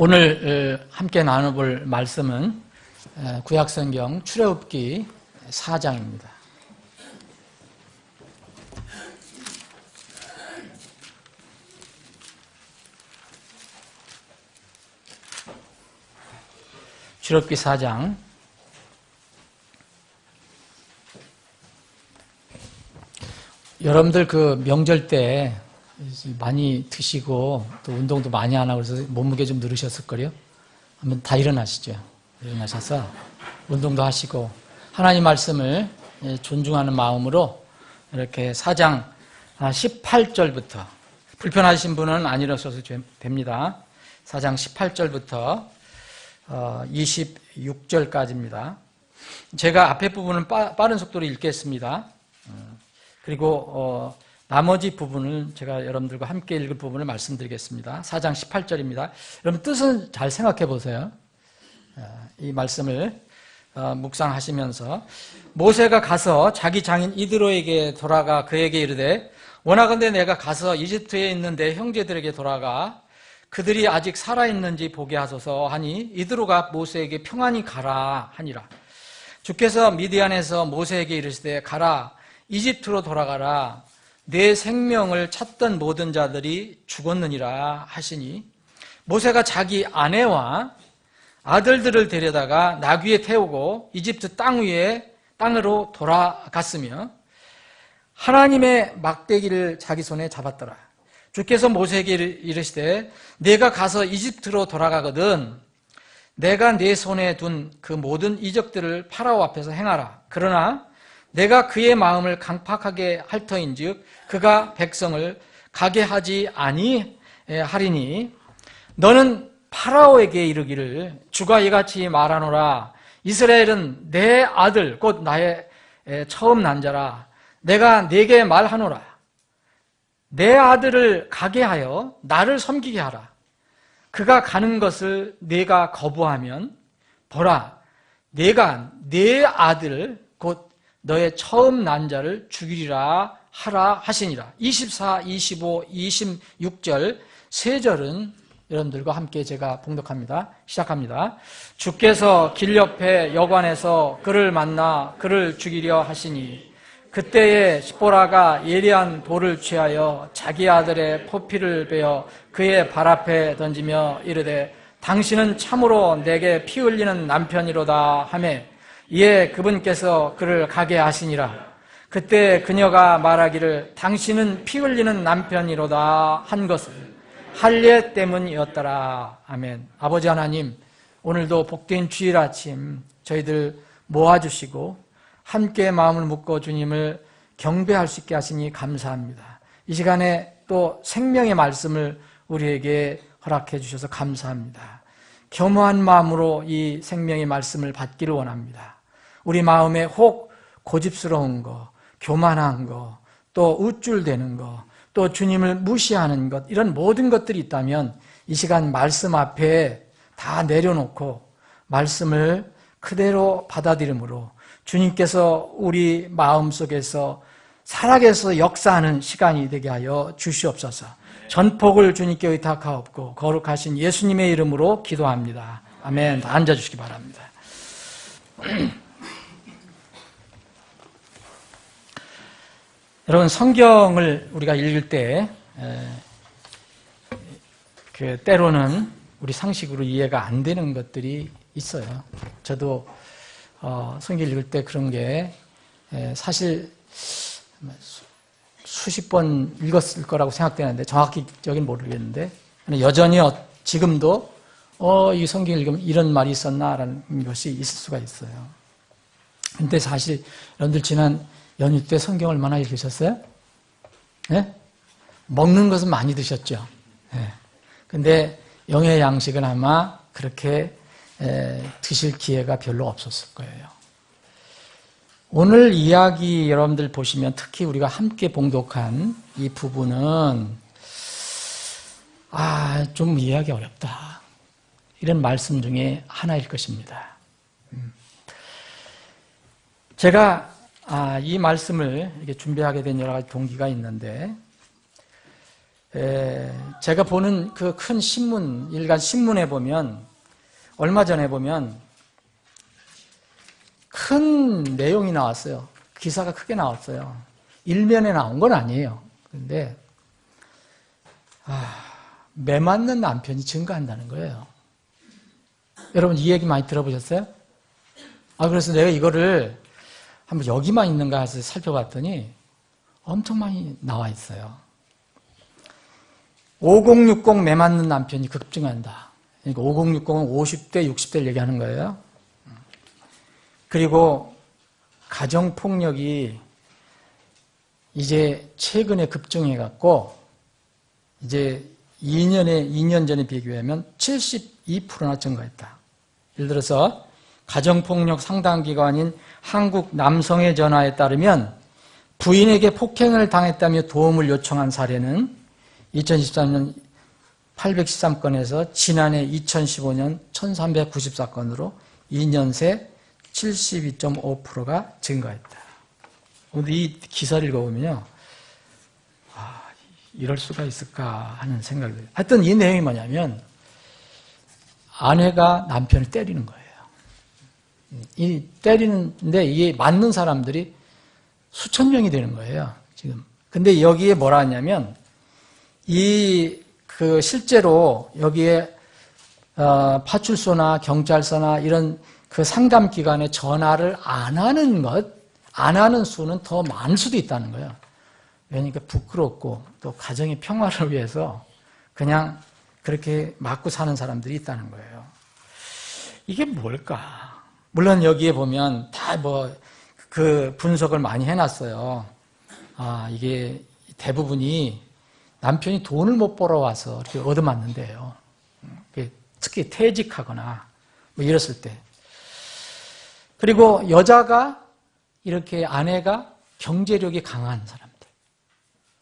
오늘 함께 나눠볼 말씀은 구약성경 출애굽기 4장입니다. 출애굽기 4장. 여러분들 그 명절 때 많이 드시고 또 운동도 많이 안 하고 그래서 몸무게 좀 늘으셨을걸요? 한번 다 일어나시죠. 일어나셔서 운동도 하시고 하나님 말씀을 존중하는 마음으로 이렇게 4장 18절부터 불편하신 분은 안 일어서도 됩니다. 4장 18절부터 26절까지입니다. 제가 앞에 부분은 빠른 속도로 읽겠습니다. 그리고 나머지 부분을 제가 여러분들과 함께 읽을 부분을 말씀드리겠습니다. 4장 18절입니다. 여러분 뜻은 잘 생각해 보세요. 이 말씀을 묵상하시면서 모세가 가서 자기 장인 이드로에게 돌아가 그에게 이르되 원하건대 내가 가서 이집트에 있는 내 형제들에게 돌아가 그들이 아직 살아있는지 보게 하소서 하니 이드로가 모세에게 평안히 가라 하니라. 주께서 미디안에서 모세에게 이르시되 가라 이집트로 돌아가라 내 생명을 찾던 모든 자들이 죽었느니라 하시니 모세가 자기 아내와 아들들을 데려다가 나귀에 태우고 이집트 땅으로 돌아갔으며 하나님의 막대기를 자기 손에 잡았더라. 주께서 모세에게 이르시되 내가 가서 이집트로 돌아가거든 내가 내 손에 둔 그 모든 이적들을 파라오 앞에서 행하라. 그러나 내가 그의 마음을 강팍하게 할 터인즉 그가 백성을 가게 하지 아니하리니 너는 파라오에게 이르기를 주가 이같이 말하노라. 이스라엘은 내 아들 곧 나의 처음 난 자라. 내가 네게 말하노라. 내 아들을 가게 하여 나를 섬기게 하라. 그가 가는 것을 네가 거부하면 보라 내가 네 아들 곧 너의 처음 난 자를 죽이리라 하라 하시니라. 24, 25, 26절 세 절은 여러분들과 함께 제가 봉독합니다. 시작합니다. 주께서 길 옆에 여관에서 그를 만나 그를 죽이려 하시니 그때에 십보라가 예리한 돌을 취하여 자기 아들의 포피를 베어 그의 발 앞에 던지며 이르되 당신은 참으로 내게 피 흘리는 남편이로다 하며 이에 그분께서 그를 가게 하시니라. 그때 그녀가 말하기를 당신은 피 흘리는 남편이로다 한 것은 할례 때문이었더라. 아멘. 아버지 하나님, 오늘도 복된 주일 아침 저희들 모아주시고 함께 마음을 묶어 주님을 경배할 수 있게 하시니 감사합니다. 이 시간에 또 생명의 말씀을 우리에게 허락해 주셔서 감사합니다. 겸허한 마음으로 이 생명의 말씀을 받기를 원합니다. 우리 마음에 혹 고집스러운 거, 교만한 거, 또 우쭐대는 거, 또 주님을 무시하는 것, 이런 모든 것들이 있다면 이 시간 말씀 앞에 다 내려놓고 말씀을 그대로 받아들임으로 주님께서 우리 마음속에서 살아계서 역사하는 시간이 되게 하여 주시옵소서. 전폭을 주님께 의탁하옵고 거룩하신 예수님의 이름으로 기도합니다. 아멘. 앉아주시기 바랍니다. 여러분 성경을 우리가 읽을 때 때로는 우리 상식으로 이해가 안 되는 것들이 있어요. 저도 성경 읽을 때 그런 게 사실 수십 번 읽었을 거라고 생각되는데 정확히적인 모르겠는데 여전히 지금도 이 성경 읽으면 이런 말이 있었나라는 것이 있을 수가 있어요. 근데 사실 여러분들 지난 연휴 때 성경 얼마나 읽으셨어요? 네? 먹는 것은 많이 드셨죠. 네. 근데 영의 양식은 아마 그렇게 드실 기회가 별로 없었을 거예요. 오늘 이야기 여러분들 보시면 특히 우리가 함께 봉독한 이 부분은 좀 이해하기 어렵다. 이런 말씀 중에 하나일 것입니다. 제가 이 말씀을 이렇게 준비하게 된 여러 가지 동기가 있는데 제가 보는 그 큰 신문, 일간 신문에 보면, 얼마 전에 보면 큰 내용이 나왔어요. 기사가 크게 나왔어요. 일면에 나온 건 아니에요. 그런데 매 맞는 남편이 증가한다는 거예요. 여러분 이 얘기 많이 들어보셨어요? 그래서 내가 이거를 한번 여기만 있는가 해서 살펴봤더니 엄청 많이 나와 있어요. 5060 매 맞는 남편이 급증한다. 그러니까 5060은 50대, 60대를 얘기하는 거예요. 그리고 가정폭력이 이제 최근에 급증해갖고 이제 2년 전에 비교하면 72%나 증가했다. 예를 들어서 가정폭력 상담기관인 한국 남성의 전화에 따르면 부인에게 폭행을 당했다며 도움을 요청한 사례는 2013년 813건에서 지난해 2015년 1394건으로 2년 새 72.5%가 증가했다. 근데 이 기사를 읽어보면요. 이럴 수가 있을까 하는 생각이 들어요. 하여튼 이 내용이 뭐냐면 아내가 남편을 때리는 거예요. 이 때리는데 이게 맞는 사람들이 수천 명이 되는 거예요. 지금. 근데 여기에 뭐라 하냐면 실제로 여기에 파출소나 경찰서나 이런 그 상담기관에 전화를 안 하는 수는 더 많을 수도 있다는 거예요. 왜냐니까 부끄럽고 또 가정의 평화를 위해서 그냥 그렇게 맞고 사는 사람들이 있다는 거예요. 이게 뭘까? 물론 여기에 보면 다 그 분석을 많이 해놨어요. 이게 대부분이 남편이 돈을 못 벌어와서 이렇게 얻어맞는데요. 특히 퇴직하거나 이랬을 때. 그리고 여자가 이렇게 아내가 경제력이 강한 사람들.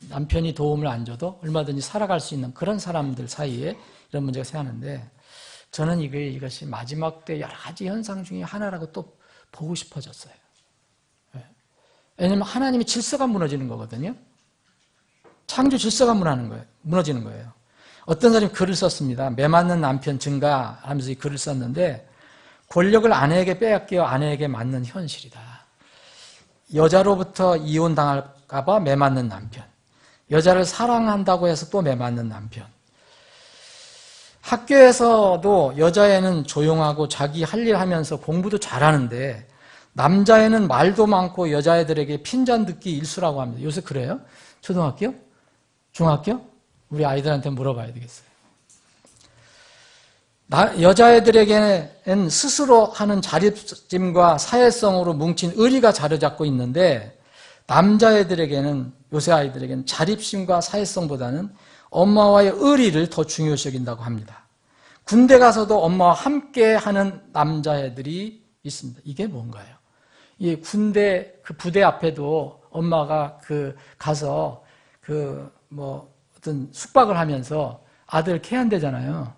남편이 도움을 안 줘도 얼마든지 살아갈 수 있는 그런 사람들 사이에 이런 문제가 생기는데 저는 이것이 마지막 때 여러 가지 현상 중에 하나라고 또 보고 싶어졌어요. 왜냐하면 하나님의 질서가 무너지는 거거든요. 창조 질서가 무너지는 거예요. 어떤 사람이 글을 썼습니다. 매 맞는 남편 증가 하면서 이 글을 썼는데 권력을 아내에게 빼앗겨 아내에게 맞는 현실이다. 여자로부터 이혼당할까 봐 매 맞는 남편. 여자를 사랑한다고 해서 또 매 맞는 남편. 학교에서도 여자애는 조용하고 자기 할 일 하면서 공부도 잘하는데 남자애는 말도 많고 여자애들에게 핀잔 듣기 일수라고 합니다. 요새 그래요? 초등학교? 중학교? 우리 아이들한테 물어봐야 되겠어요. 여자애들에게는 스스로 하는 자립심과 사회성으로 뭉친 의리가 자리 잡고 있는데 남자애들에게는 요새 아이들에게는 자립심과 사회성보다는 엄마와의 의리를 더 중요시 여긴다고 합니다. 군대 가서도 엄마와 함께 하는 남자애들이 있습니다. 이게 뭔가요? 이 군대 그 부대 앞에도 엄마가 가서 어떤 숙박을 하면서 아들 케어한대잖아요.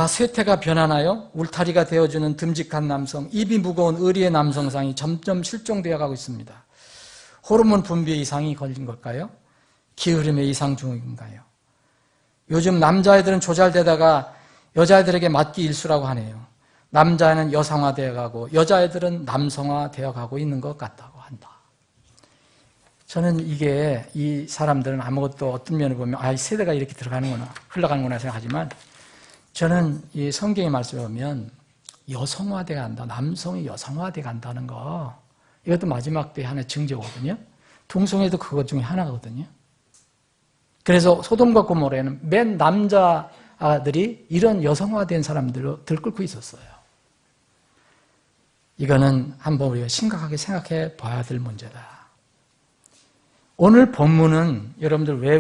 쇠퇴가 변하나요? 울타리가 되어주는 듬직한 남성, 입이 무거운 의리의 남성상이 점점 실종되어 가고 있습니다. 호르몬 분비에 이상이 걸린 걸까요? 기흐름의 이상 중인가요? 요즘 남자애들은 조잘되다가 여자애들에게 맞기 일수라고 하네요. 남자애는 여성화되어 가고 여자애들은 남성화되어 가고 있는 것 같다고 한다. 저는 이 사람들은 아무것도 어떤 면을 보면 이 세대가 이렇게 흘러가는구나 생각하지만 저는 이 성경의 말씀을 보면 여성화되어 간다, 남성이 여성화되어 간다는 거 이것도 마지막 때 하나의 증거거든요. 동성애도 그것 중에 하나거든요. 그래서 소돔과 고모라에는 맨 남자들이 이런 여성화된 사람들로 들끓고 있었어요. 이거는 한번 우리가 심각하게 생각해 봐야 될 문제다. 오늘 본문은 여러분들 왜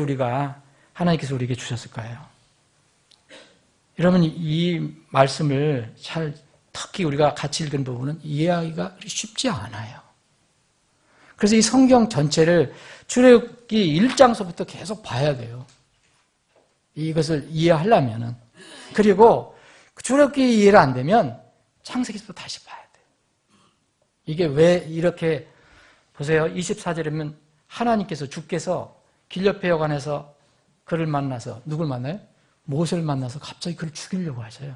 하나님께서 우리에게 주셨을까요? 여러분 이 말씀을 특히 우리가 같이 읽은 부분은 이해하기가 쉽지 않아요. 그래서 이 성경 전체를 출애굽기 1장서부터 계속 봐야 돼요. 이것을 이해하려면은. 그리고 출애굽기 이해가 안 되면 창세기부터 다시 봐야 돼요. 이게 왜 이렇게 보세요. 24절이면 주께서 길 옆에 여관에서 그를 만나서 누굴 만나요? 모세를 만나서 갑자기 그를 죽이려고 하셔요.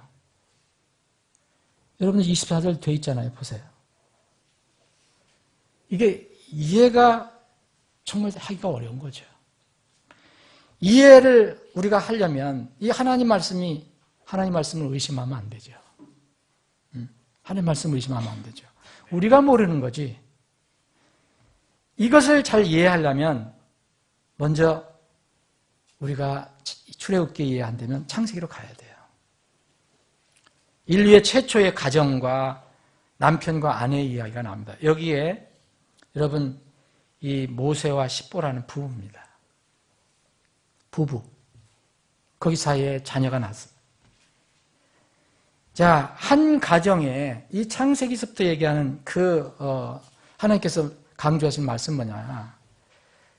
여러분 24절 돼 있잖아요. 보세요. 이게 이해가 정말 하기가 어려운 거죠. 이해를 우리가 하려면 이 하나님 말씀을 의심하면 안 되죠. 하나님 말씀을 의심하면 안 되죠. 우리가 모르는 거지. 이것을 잘 이해하려면 먼저 우리가 출애굽기 이해 안 되면 창세기로 가야 돼요. 인류의 최초의 가정과 남편과 아내의 이야기가 나옵니다. 여기에 여러분 이 모세와 십보라는 부부입니다. 부부. 거기 사이에 자녀가 났어요. 자, 한 가정에 이 창세기서부터 얘기하는 하나님께서 강조하신 말씀 뭐냐.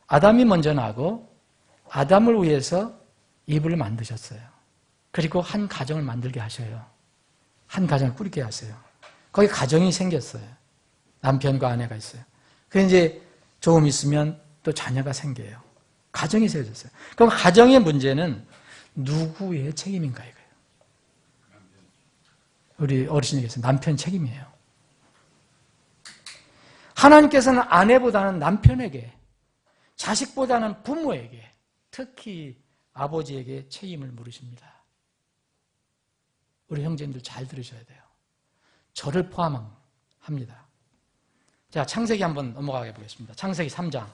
아담이 먼저 나고 아담을 위해서 이브를 만드셨어요. 그리고 한 가정을 만들게 하셔요. 한 가정을 꾸리게 하세요. 거기 가정이 생겼어요. 남편과 아내가 있어요. 그 이제 조금 있으면 또 자녀가 생겨요. 가정이 세워졌어요. 그럼 가정의 문제는 누구의 책임인가 이거예요. 우리 어르신이 계세요. 남편 책임이에요. 하나님께서는 아내보다는 남편에게, 자식보다는 부모에게, 특히 아버지에게 책임을 물으십니다. 우리 형제님들 잘 들으셔야 돼요. 저를 포함합니다. 자, 창세기 한번 넘어가 보겠습니다. 창세기 3장.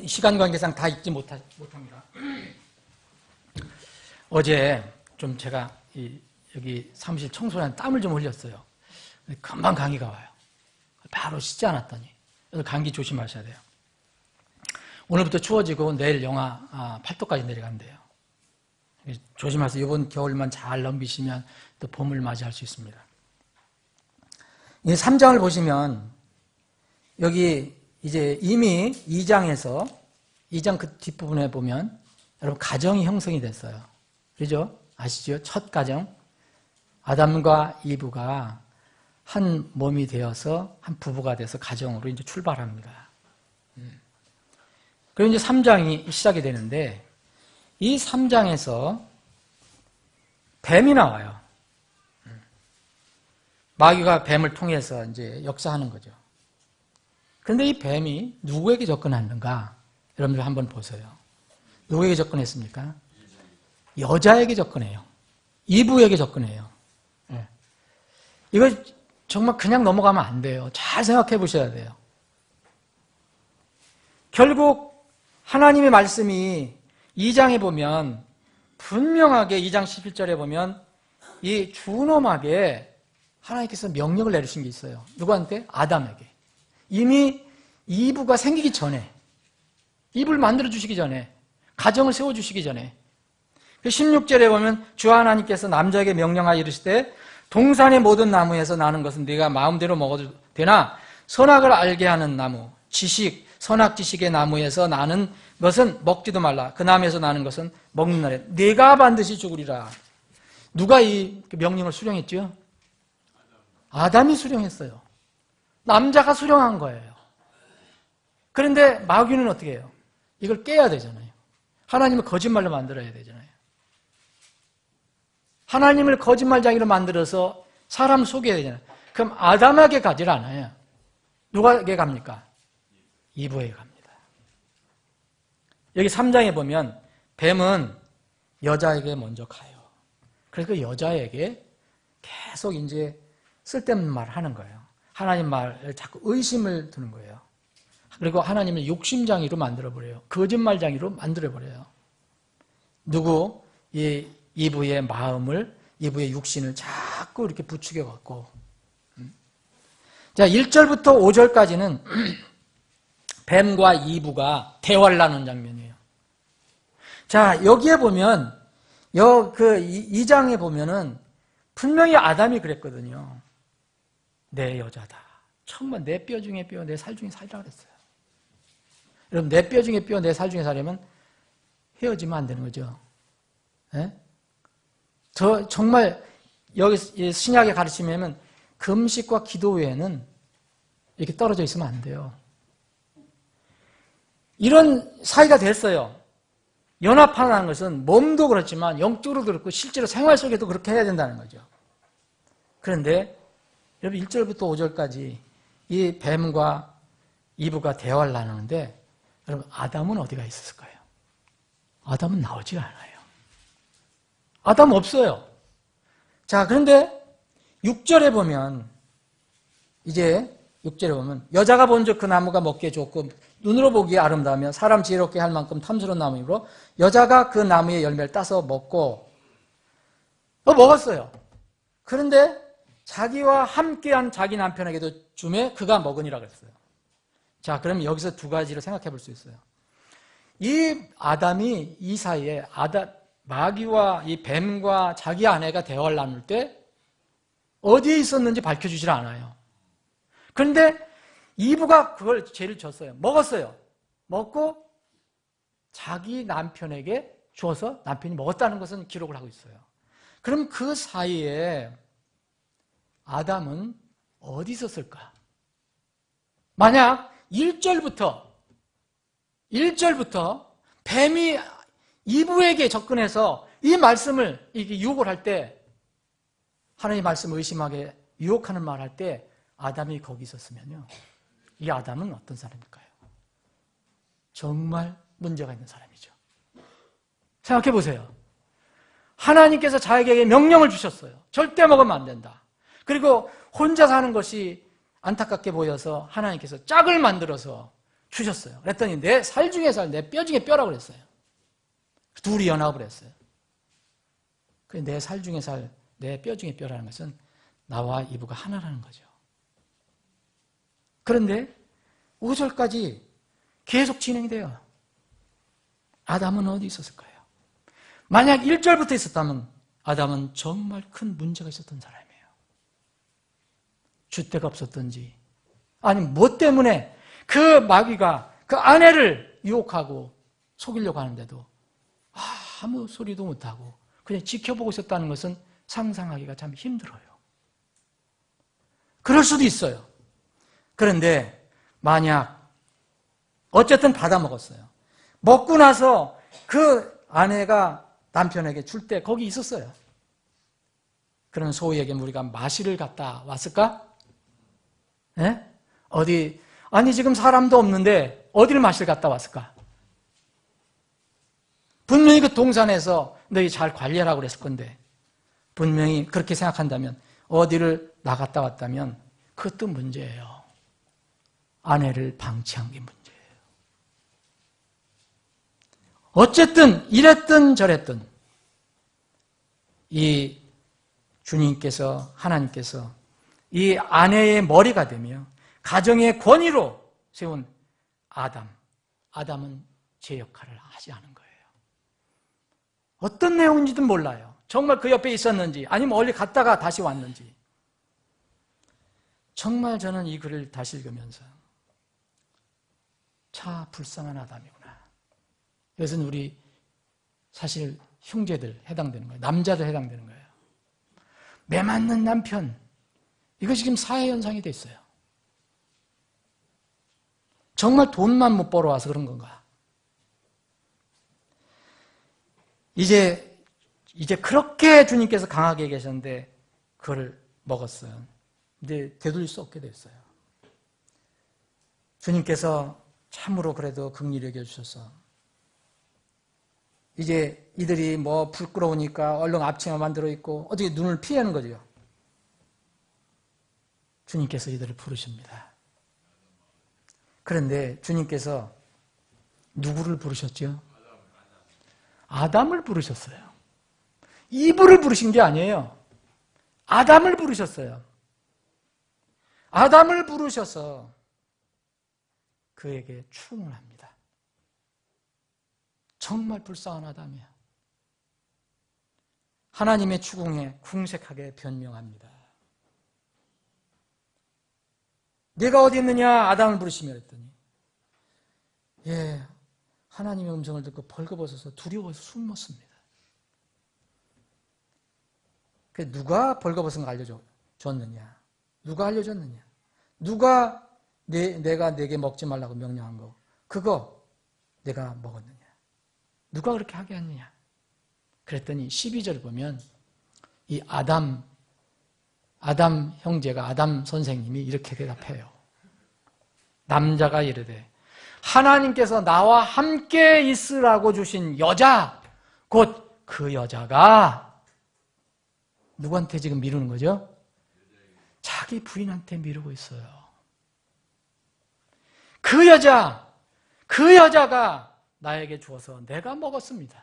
시간 관계상 다 읽지 못합니다. 어제 좀 제가 여기 사무실 청소년 땀을 좀 흘렸어요. 금방 감기가 와요. 바로 씻지 않았더니. 그래서 감기 조심하셔야 돼요. 오늘부터 추워지고 내일 영하 8도까지 내려간대요. 조심하세요. 이번 겨울만 잘 넘기시면 또 봄을 맞이할 수 있습니다. 이 3장을 보시면 여기 이제 이미 2장 그 뒷부분에 보면 여러분 가정이 형성이 됐어요. 그죠? 아시죠? 첫 가정. 아담과 이브가 한 몸이 되어서 한 부부가 돼서 가정으로 이제 출발합니다. 그리고 이제 3장이 시작이 되는데 이 3장에서 뱀이 나와요. 마귀가 뱀을 통해서 이제 역사하는 거죠. 그런데 이 뱀이 누구에게 접근하는가? 여러분들 한번 보세요. 누구에게 접근했습니까? 여자에게 접근해요. 이브에게 접근해요. 이거 정말 그냥 넘어가면 안 돼요. 잘 생각해 보셔야 돼요. 결국 하나님의 말씀이 2장에 보면 분명하게 2장 11절에 보면 이 준엄하게 하나님께서 명령을 내리신 게 있어요. 누구한테? 아담에게. 이미 이브가 생기기 전에, 이브를 만들어주시기 전에, 가정을 세워주시기 전에 16절에 보면 주 하나님께서 남자에게 명령하여 이르시되 동산의 모든 나무에서 나는 것은 네가 마음대로 먹어도 되나 선악을 알게 하는 나무, 선악 지식의 나무에서 나는 것은 먹지도 말라. 그 나무에서 나는 것은 먹는 날에 네가 반드시 죽으리라. 누가 이 명령을 수령했죠? 아담이 수령했어요. 남자가 수령한 거예요. 그런데 마귀는 어떻게 해요? 이걸 깨야 되잖아요. 하나님을 거짓말로 만들어야 되잖아요. 하나님을 거짓말장이로 만들어서 사람 속여야 되잖아요. 그럼 아담에게 가지 않아요. 누구에게 갑니까? 이브에게 갑니다. 여기 3장에 보면 뱀은 여자에게 먼저 가요. 그래서 그 여자에게 계속 이제 쓸데없는 말을 하는 거예요. 하나님 말을 자꾸 의심을 두는 거예요. 그리고 하나님을 욕심장이로 만들어버려요. 거짓말장이로 만들어버려요. 이 이브의 마음을, 이브의 육신을 자꾸 이렇게 부추겨갖고. 자, 1절부터 5절까지는 뱀과 이브가 대화를 나누는 장면이에요. 자, 여기에 보면, 2장에 보면은 분명히 아담이 그랬거든요. 내 여자다. 정말 내 뼈 중에 뼈, 내 살 중에 살이라고 그랬어요. 여러분, 내 뼈 중에 뼈, 내 살 중에 살이면 헤어지면 안 되는 거죠. 예? 정말 여기 신약의 가르침에는 금식과 기도 외에는 이렇게 떨어져 있으면 안 돼요. 이런 사이가 됐어요. 연합하는 것은 몸도 그렇지만 영적으로도 그렇고 실제로 생활 속에도 그렇게 해야 된다는 거죠. 그런데 여러분 1절부터 5절까지 이 뱀과 이브가 대화를 나누는데 여러분 아담은 어디가 있었을까요? 아담은 나오지가 않아요. 아담 없어요. 자, 그런데 6절에 보면 이제 6절에 보면 여자가 본즉 그 나무가 먹기에 좋고 눈으로 보기에 아름다우며 사람 지혜롭게 할 만큼 탐스러운 나무이므로 여자가 그 나무의 열매를 따서 먹고 먹었어요. 그런데 자기와 함께한 자기 남편에게도 주매 그가 먹으니라 그랬어요. 자, 그럼 여기서 두 가지를 생각해 볼 수 있어요. 이 아담이 이 사이에 마귀와 이 뱀과 자기 아내가 대화를 나눌 때 어디에 있었는지 밝혀주질 않아요. 그런데 이브가 그걸 죄를 졌어요. 먹었어요. 먹고 자기 남편에게 주어서 남편이 먹었다는 것은 기록을 하고 있어요. 그럼 그 사이에 아담은 어디 있었을까? 만약 1절부터 뱀이 이브에게 접근해서 이 말씀을 이렇게 유혹을 할 때 하나님의 말씀을 의심하게 유혹하는 말 할 때 아담이 거기 있었으면요. 이 아담은 어떤 사람일까요? 정말 문제가 있는 사람이죠. 생각해 보세요. 하나님께서 자기에게 명령을 주셨어요. 절대 먹으면 안 된다. 그리고 혼자 사는 것이 안타깝게 보여서 하나님께서 짝을 만들어서 주셨어요. 그랬더니 내 살 중에 살, 내 뼈 중에 뼈라고 그랬어요. 둘이 연합을 했어요. 내 살 중에 살, 내 뼈 중에 뼈라는 것은 나와 이브가 하나라는 거죠. 그런데 5절까지 계속 진행이 돼요. 아담은 어디 있었을까요? 만약 1절부터 있었다면 아담은 정말 큰 문제가 있었던 사람이에요. 줏대가 없었던지 아니면 뭐 때문에 그 마귀가 그 아내를 유혹하고 속이려고 하는데도 아무 소리도 못하고 그냥 지켜보고 있었다는 것은 상상하기가 참 힘들어요. 그럴 수도 있어요. 그런데 만약 어쨌든 받아먹었어요. 먹고 나서 그 아내가 남편에게 줄 때 거기 있었어요. 그런 소위에게 우리가 마실을 갖다 왔을까? 예? 어디 아니 지금 사람도 없는데 어디를 마실 갖다 왔을까? 분명히 그 동산에서 너희 잘 관리하라고 그랬을 건데 분명히 그렇게 생각한다면 어디를 나갔다 왔다면 그것도 문제예요. 아내를 방치한 게 문제예요. 어쨌든 이랬든 저랬든 이 주님께서 하나님께서 이 아내의 머리가 되며 가정의 권위로 세운 아담은 제 역할을 하지 않은 거예요. 어떤 내용인지도 몰라요. 정말 그 옆에 있었는지 아니면 멀리 갔다가 다시 왔는지. 정말 저는 이 글을 다시 읽으면서 차 불쌍한 아담이구나. 이것은 우리 사실 형제들 해당되는 거예요. 남자들 해당되는 거예요. 매 맞는 남편. 이것이 지금 사회 현상이 돼 있어요. 정말 돈만 못 벌어와서 그런 건가? 이제 그렇게 주님께서 강하게 계셨는데 그걸 먹었어요. 이제 되돌릴 수 없게 됐어요. 주님께서 참으로 그래도 긍휼히 여겨주셔서 이제 이들이 뭐 부끄러우니까 얼른 앞치마 만들어 입고 어떻게 눈을 피하는 거죠. 주님께서 이들을 부르십니다. 그런데 주님께서 누구를 부르셨죠? 아담을 부르셨어요. 이브를 부르신 게 아니에요. 아담을 부르셨어요. 아담을 부르셔서 그에게 추궁을 합니다. 정말 불쌍한 아담이야. 하나님의 추궁에 궁색하게 변명합니다. 네가 어디 있느냐? 아담을 부르시며 그랬더니 하나님의 음성을 듣고 벌거벗어서 두려워서 숨었습니다. 그 누가 벌거벗은 거 알려줬느냐? 누가 알려줬느냐? 누가 내가 내게 먹지 말라고 명령한 거? 그거 내가 먹었느냐? 누가 그렇게 하게 했느냐? 그랬더니 12절 보면 이 아담 형제가 아담 선생님이 이렇게 대답해요. 남자가 이르되 하나님께서 나와 함께 있으라고 주신 여자, 곧 그 여자가 누구한테 지금 미루는 거죠? 자기 부인한테 미루고 있어요. 그 여자가 나에게 주어서 내가 먹었습니다.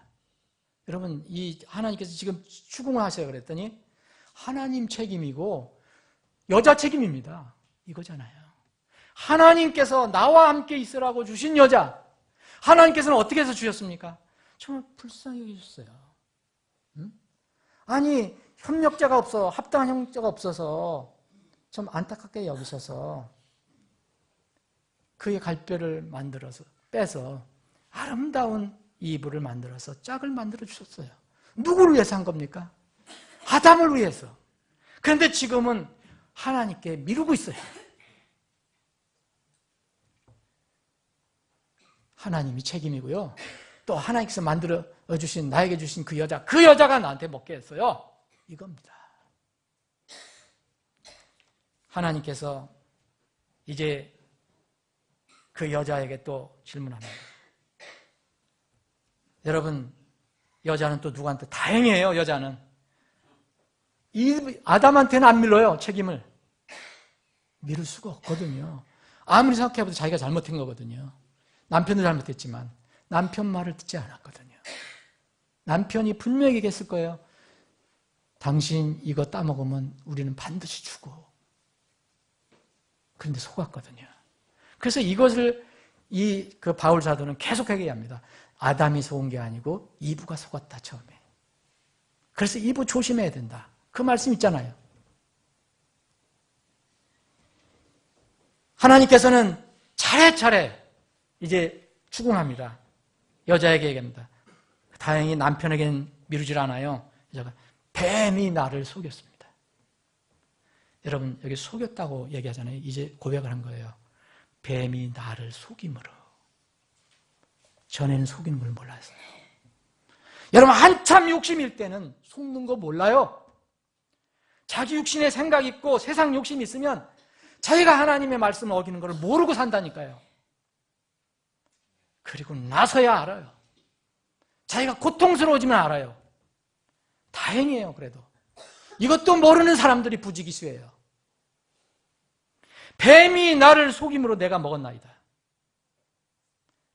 여러분, 이 하나님께서 지금 추궁을 하셔야 그랬더니 하나님 책임이고 여자 책임입니다. 이거잖아요. 하나님께서 나와 함께 있으라고 주신 여자, 하나님께서는 어떻게 해서 주셨습니까? 정말 불쌍히 여기셨어요. 아니, 협력자가 없어, 합당한 협력자가 없어서 좀 안타깝게 여기셔서 그의 갈뼈를 만들어서 빼서 아름다운 이불을 만들어서 짝을 만들어 주셨어요. 누구를 위해서 한 겁니까? 아담을 위해서. 그런데 지금은 하나님께 미루고 있어요. 하나님이 책임이고요. 또 하나님께서 만들어 주신, 나에게 주신 그 여자가 나한테 먹게 했어요. 이겁니다. 하나님께서 이제 그 여자에게 또 질문합니다. 여러분, 여자는 또 누구한테? 다행이에요, 여자는. 이 아담한테는 안 밀어요, 책임을. 미룰 수가 없거든요. 아무리 생각해봐도 자기가 잘못한 거거든요. 남편도 잘못했지만 남편 말을 듣지 않았거든요. 남편이 분명히 얘기했을 거예요. 당신 이거 따먹으면 우리는 반드시 죽어. 그런데 속았거든요. 그래서 이것을 그 바울 사도는 계속 얘기합니다. 아담이 속은 게 아니고 이브가 속았다, 처음에. 그래서 이브 조심해야 된다. 그 말씀 있잖아요. 하나님께서는 차례차례 이제 추궁합니다. 여자에게 얘기합니다. 다행히 남편에게는 미루질 않아요. 여자가 뱀이 나를 속였습니다. 여러분, 여기 속였다고 얘기하잖아요. 이제 고백을 한 거예요. 뱀이 나를 속임으로. 전에는 속이는 걸 몰랐어요. 여러분, 한참 욕심일 때는 속는 거 몰라요. 자기 육신의 생각 있고 세상 욕심이 있으면 자기가 하나님의 말씀을 어기는 걸 모르고 산다니까요. 그리고 나서야 알아요. 자기가 고통스러워지면 알아요. 다행이에요, 그래도. 이것도 모르는 사람들이 부지기수예요. 뱀이 나를 속임으로 내가 먹었나이다.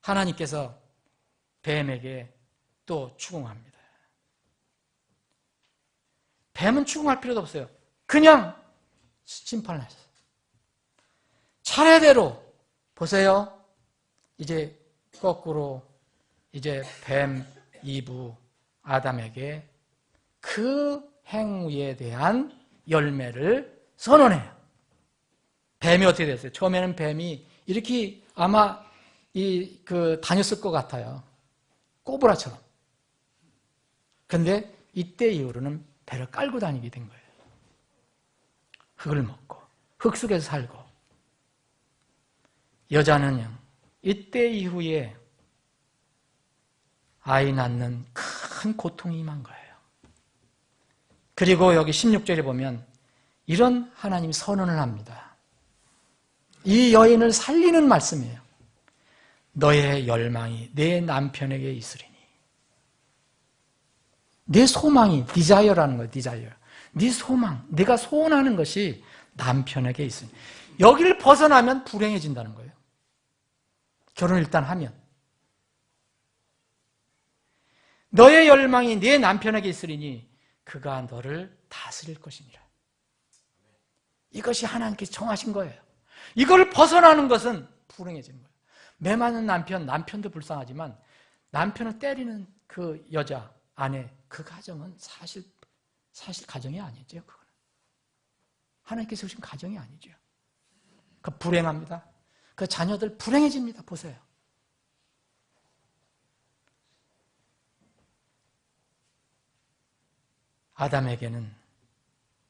하나님께서 뱀에게 또 추궁합니다. 뱀은 추궁할 필요도 없어요. 그냥 심판을 하셨어요. 차례대로 보세요. 이제 거꾸로 이제 뱀 이브 아담에게 그 행위에 대한 열매를 선언해요. 뱀이 어떻게 됐어요? 처음에는 뱀이 이렇게 아마 다녔을 것 같아요. 꼬부라처럼. 근데 이때 이후로는 배를 깔고 다니게 된 거예요. 흙을 먹고 흙 속에서 살고. 여자는요, 이때 이후에 아이 낳는 큰 고통이 임한 거예요. 그리고 여기 16절에 보면 이런 하나님이 선언을 합니다. 이 여인을 살리는 말씀이에요. 너의 열망이 내 남편에게 있으리니. 내 소망이 디자이어라는 거예요. 디자이어. 네 소망, 내가 소원하는 것이 남편에게 있으니. 여기를 벗어나면 불행해진다는 거예요. 결혼을 일단 하면. 너의 열망이 네 남편에게 있으리니 그가 너를 다스릴 것이니라. 이것이 하나님께서 정하신 거예요. 이걸 벗어나는 것은 불행해지는 거예요. 매 많은 남편도 불쌍하지만 남편을 때리는 그 여자, 아내, 그 가정은 사실 가정이 아니죠. 그거는. 하나님께서 주신 가정이 아니죠. 그 불행합니다. 그 자녀들 불행해집니다. 보세요. 아담에게는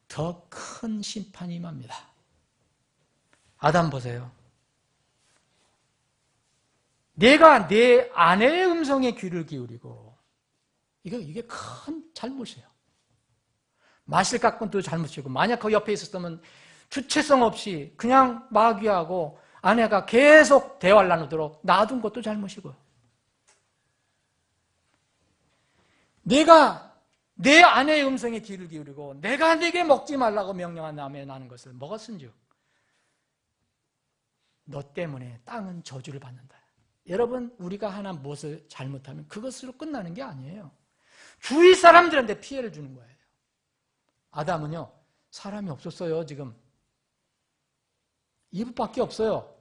더 큰 심판이 임합니다. 아담 보세요. 내가 내 아내의 음성에 귀를 기울이고, 이게 큰 잘못이에요. 마실 것도 잘못이고, 만약 그 옆에 있었으면 주체성 없이 그냥 마귀하고 아내가 계속 대화를 나누도록 놔둔 것도 잘못이고요. 내가 내 아내의 음성에 귀를 기울이고 내가 네게 먹지 말라고 명령한 다음에 나는 것을 먹었은즉 너 때문에 땅은 저주를 받는다. 여러분, 우리가 하나 무엇을 잘못하면 그것으로 끝나는 게 아니에요. 주위 사람들한테 피해를 주는 거예요. 아담은요, 사람이 없었어요. 지금 이브밖에 없어요.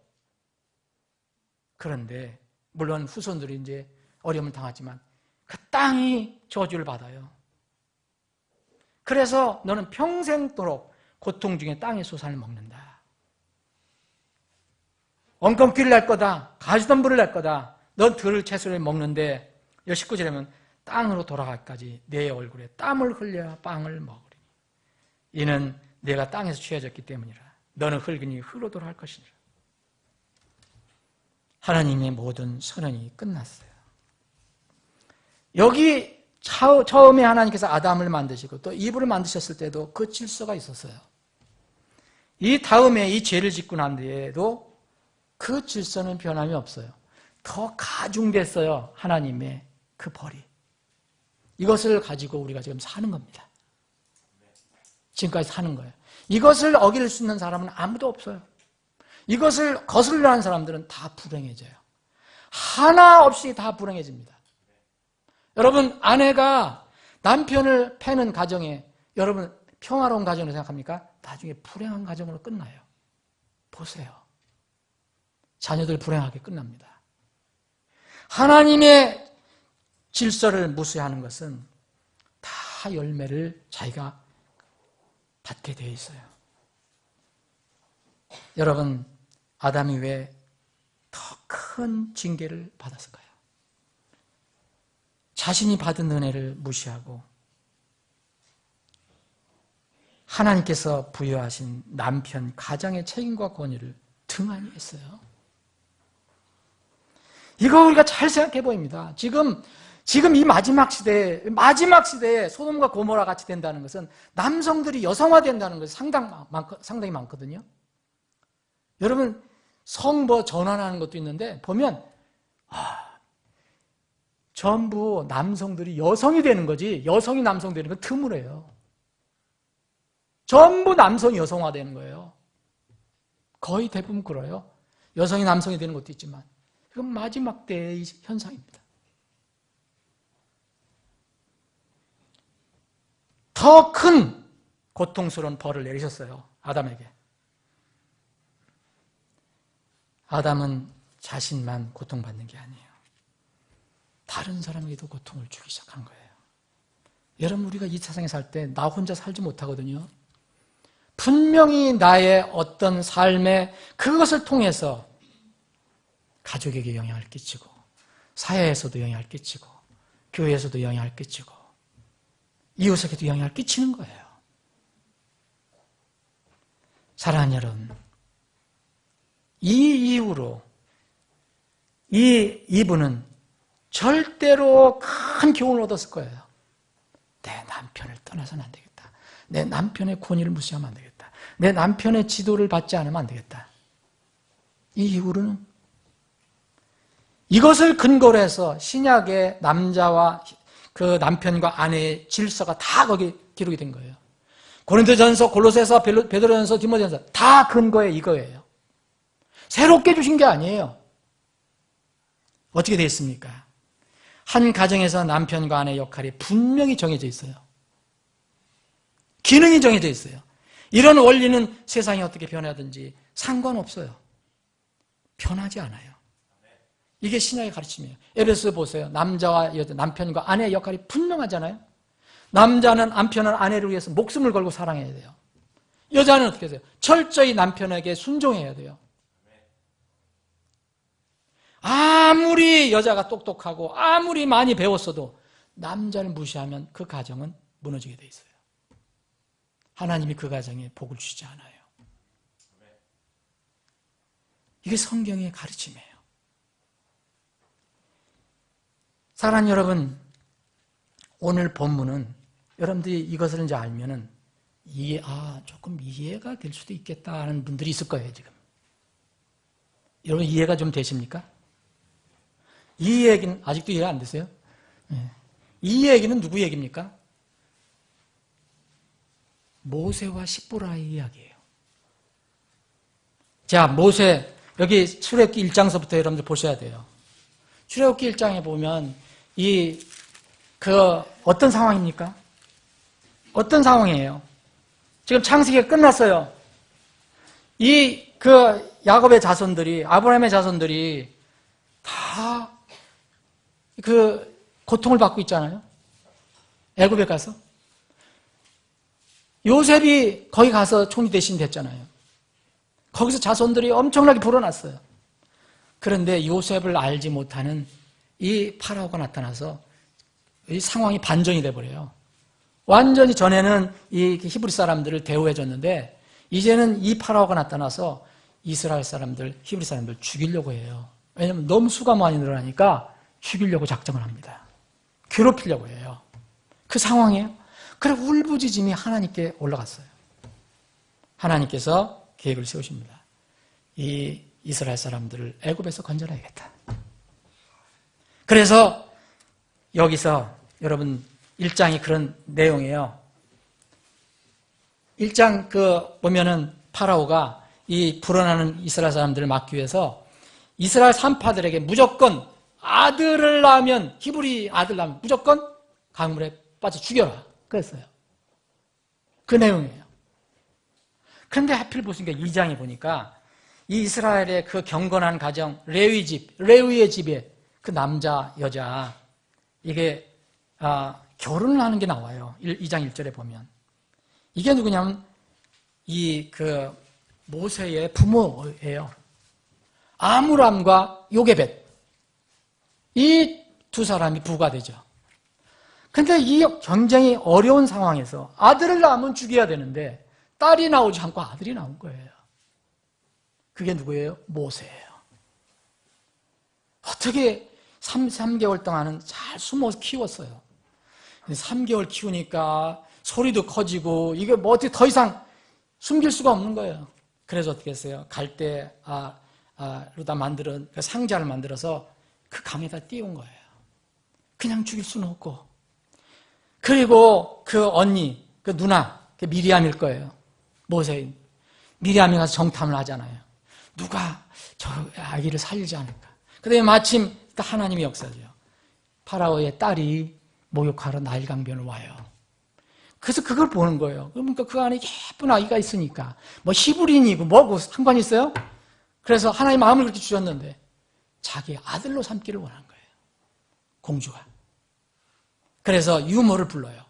그런데 물론 후손들이 이제 어려움을 당하지만 그 땅이 저주를 받아요. 그래서 너는 평생도록 고통 중에 땅의 소산을 먹는다. 엉겅퀴를 낼 거다. 가시덤불을 낼 거다. 넌 들을 채소를 먹는데 19절에 보면 땅으로 돌아갈까지 내 얼굴에 땀을 흘려 빵을 먹으리니 이는 내가 땅에서 취해졌기 때문이라. 너는 흙이니 흙으로 돌아갈 것이니라. 하나님의 모든 선언이 끝났어요. 여기 처음에 하나님께서 아담을 만드시고 또 이브를 만드셨을 때도 그 질서가 있었어요. 이 다음에 이 죄를 짓고 난 뒤에도 그 질서는 변함이 없어요. 더 가중됐어요. 하나님의 그 벌이. 이것을 가지고 우리가 지금 사는 겁니다. 지금까지 사는 거예요. 이것을 어길 수 있는 사람은 아무도 없어요. 이것을 거스르려 하는 사람들은 다 불행해져요. 하나 없이 다 불행해집니다. 여러분, 아내가 남편을 패는 가정에 여러분 평화로운 가정으로 생각합니까? 나중에 불행한 가정으로 끝나요. 보세요. 자녀들 불행하게 끝납니다. 하나님의 질서를 무시하는 것은 다 열매를 자기가 받게 되어 있어요. 여러분, 아담이 왜 더 큰 징계를 받았을까요? 자신이 받은 은혜를 무시하고 하나님께서 부여하신 남편, 가정의 책임과 권위를 등한히 했어요. 이거 우리가 잘 생각해 보입니다. 지금 이 마지막 시대에 소돔과 고모라 같이 된다는 것은 남성들이 여성화된다는 것이 상당히 많거든요. 여러분, 성뭐 전환하는 것도 있는데 보면 전부 남성들이 여성이 되는 거지 여성이 남성 되는 건 드물어요. 전부 남성이 여성화되는 거예요. 거의 대부분 그래요. 여성이 남성이 되는 것도 있지만 이건 마지막 때의 현상입니다. 더 큰 고통스러운 벌을 내리셨어요. 아담에게. 아담은 자신만 고통받는 게 아니에요. 다른 사람에게도 고통을 주기 시작한 거예요. 여러분, 우리가 이 세상에 살 때 나 혼자 살지 못하거든요. 분명히 나의 어떤 삶에 그것을 통해서 가족에게 영향을 끼치고 사회에서도 영향을 끼치고 교회에서도 영향을 끼치고 이웃에게도 영향을 끼치는 거예요. 사랑하는 여러분, 이 이후로 이분은 절대로 큰 교훈을 얻었을 거예요. 내 남편을 떠나서는 안 되겠다. 내 남편의 권위를 무시하면 안 되겠다. 내 남편의 지도를 받지 않으면 안 되겠다. 이 이후로는 이것을 근거로 해서 신약의 남자와 그 남편과 아내의 질서가 다 거기 기록이 된 거예요. 고린도전서, 골로새서, 베드로전서, 디모데전서 다 근거에 이거예요. 새롭게 주신 게 아니에요. 어떻게 되어 있습니까? 한 가정에서 남편과 아내의 역할이 분명히 정해져 있어요. 기능이 정해져 있어요. 이런 원리는 세상이 어떻게 변하든지 상관없어요. 변하지 않아요. 이게 신약의 가르침이에요. 에베소 보세요. 남자와 여자, 남편과 아내의 역할이 분명하잖아요. 남자는 남편은 아내를 위해서 목숨을 걸고 사랑해야 돼요. 여자는 어떻게 해야 돼요? 철저히 남편에게 순종해야 돼요. 아무리 여자가 똑똑하고 아무리 많이 배웠어도 남자를 무시하면 그 가정은 무너지게 돼 있어요. 하나님이 그 가정에 복을 주시지 않아요. 이게 성경의 가르침이에요. 사랑하는 여러분, 오늘 본문은 여러분들이 이것을 이제 알면은 조금 이해가 될 수도 있겠다 하는 분들이 있을 거예요, 지금. 여러분 이해가 좀 되십니까? 이 얘기는 아직도 이해 안 되세요? 네. 이 얘기는 누구 얘기입니까? 모세와 시보라의 이야기예요. 자, 모세, 여기 출애굽기 1장서부터 여러분들 보셔야 돼요. 출애굽기 1장에 보면 어떤 상황입니까? 어떤 상황이에요? 지금 창세기가 끝났어요. 야곱의 자손들이, 아브라함의 자손들이 다 고통을 받고 있잖아요. 애굽에 가서. 요셉이 거기 가서 총리 대신 됐잖아요. 거기서 자손들이 엄청나게 불어났어요. 그런데 요셉을 알지 못하는 이 파라오가 나타나서 이 상황이 반전이 돼버려요. 완전히 전에는 이 히브리 사람들을 대우해줬는데 이제는 이 파라오가 나타나서 이스라엘 사람들, 히브리 사람들 죽이려고 해요. 왜냐하면 너무 수가 많이 늘어나니까 죽이려고 작정을 합니다. 괴롭히려고 해요. 그 상황이에요. 그래 울부짖음이 하나님께 올라갔어요. 하나님께서 계획을 세우십니다. 이 이스라엘 사람들을 애굽에서 건져내야겠다. 그래서 여기서 여러분 1장이 그런 내용이에요. 1장 보면은 파라오가 이 불어나는 이스라엘 사람들을 막기 위해서 이스라엘 산파들에게 무조건 아들을 낳으면, 히브리 아들 낳으면 무조건 강물에 빠져 죽여라. 그랬어요. 그 내용이에요. 그런데 하필 보시니까 2장에 보니까 이 이스라엘의 그 경건한 가정, 레위의 집에 그 남자, 여자, 이게, 결혼을 하는 게 나와요. 2장 1절에 보면. 이게 누구냐면, 모세의 부모예요. 아므람과 요게벳. 이 두 사람이 부가 되죠. 근데 이 굉장히 어려운 상황에서 아들을 낳으면 죽여야 되는데 딸이 나오지 않고 아들이 나온 거예요. 그게 누구예요? 모세예요. 어떻게 3개월 동안은 잘 숨어서 키웠어요. 3개월 키우니까 소리도 커지고 이게 뭐 어떻게 더 이상 숨길 수가 없는 거예요. 그래서 어떻게 했어요? 갈대로다 만드는 그 상자를 만들어서 그 강에다 띄운 거예요. 그냥 죽일 수는 없고. 그리고 그 언니, 그 누나, 그 미리암일 거예요. 모세인. 미리암이 가서 정탐을 하잖아요. 누가 저 아기를 살리지 않을까. 그다음에 마침 하나님이 역사져요. 파라오의 딸이 목욕하러 나일강변을 와요. 그래서 그걸 보는 거예요. 그러니까 그 안에 예쁜 아기가 있으니까 뭐 히브리인이고 뭐고 상관이 있어요? 그래서 하나님 마음을 그렇게 주셨는데 자기 아들로 삼기를 원한 거예요. 공주가. 그래서 유모를 불러요.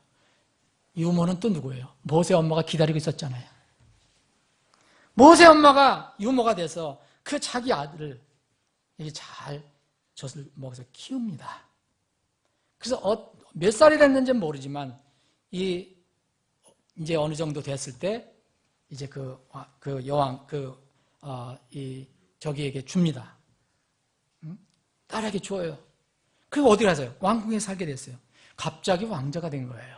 유모는 또 누구예요? 모세 엄마가 기다리고 있었잖아요. 모세 엄마가 유모가 돼서 그 자기 아들을 잘 젖을 먹여서 키웁니다. 그래서 몇 살이 됐는지는 모르지만 이제 어느 정도 됐을 때 이제 여왕 저기에게 줍니다. 딸에게 줘요. 그리고 어디 가세요? 왕궁에 살게 됐어요. 갑자기 왕자가 된 거예요.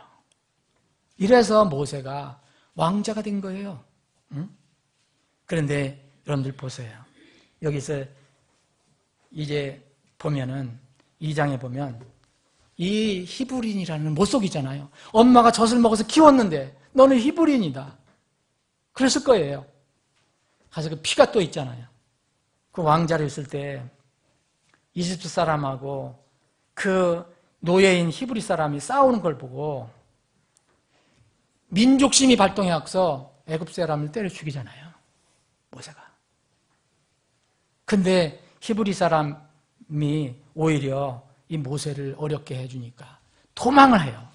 이래서 모세가 왕자가 된 거예요. 그런데 여러분들 보세요. 여기서 이제 보면은 2장에 보면 이 히브리인이라는 못 속이잖아요. 엄마가 젖을 먹어서 키웠는데 너는 히브리인이다. 그랬을 거예요. 가서 그 피가 또 있잖아요. 그 왕자로 있을 때 이집트 사람하고 그 노예인 히브리 사람이 싸우는 걸 보고 민족심이 발동해서 애굽 사람을 때려 죽이잖아요. 모세가. 근데 히브리 사람이 오히려 이 모세를 어렵게 해주니까 도망을 해요.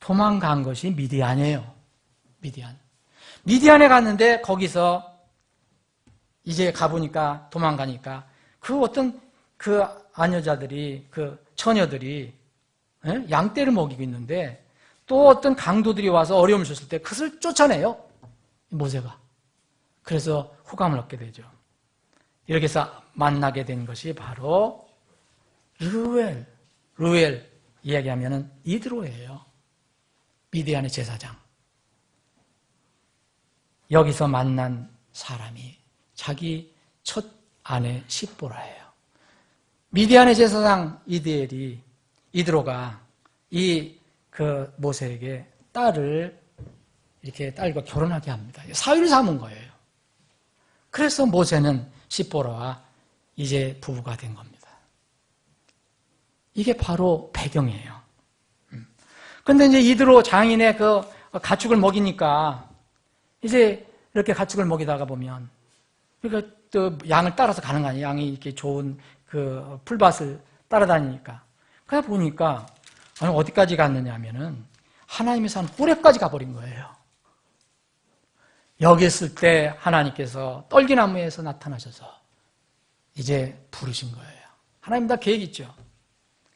도망간 것이 미디안이에요. 미디안에 갔는데 거기서 이제 가보니까 도망가니까 그 어떤 아녀자들이 그 처녀들이 양떼를 먹이고 있는데 또 어떤 강도들이 와서 어려움을 줬을 때 그것을 쫓아내요. 모세가. 그래서 호감을 얻게 되죠. 이렇게 해서 만나게 된 것이 바로 르우엘 이야기하면은 이드로예요. 미디안의 제사장. 여기서 만난 사람이 자기 첫 아내 시보라예요. 미디안의 제사장 이드로가 그 모세에게 딸과 결혼하게 합니다. 사위를 삼은 거예요. 그래서 모세는 시보라와 이제 부부가 된 겁니다. 이게 바로 배경이에요. 그런데 이제 이드로 장인의 그 가축을 먹이니까 이제 이렇게 가축을 먹이다가 보면 그러니까 또 양을 따라서 가는 거 아니에요. 양이 이렇게 좋은 그 풀밭을 따라다니니까. 그러다 보니까 어디까지 갔느냐 하면은 하나님의 산 호렙까지 가버린 거예요. 여기 있을 때 하나님께서 떨기나무에서 나타나셔서 이제 부르신 거예요. 하나님 다 계획 있죠.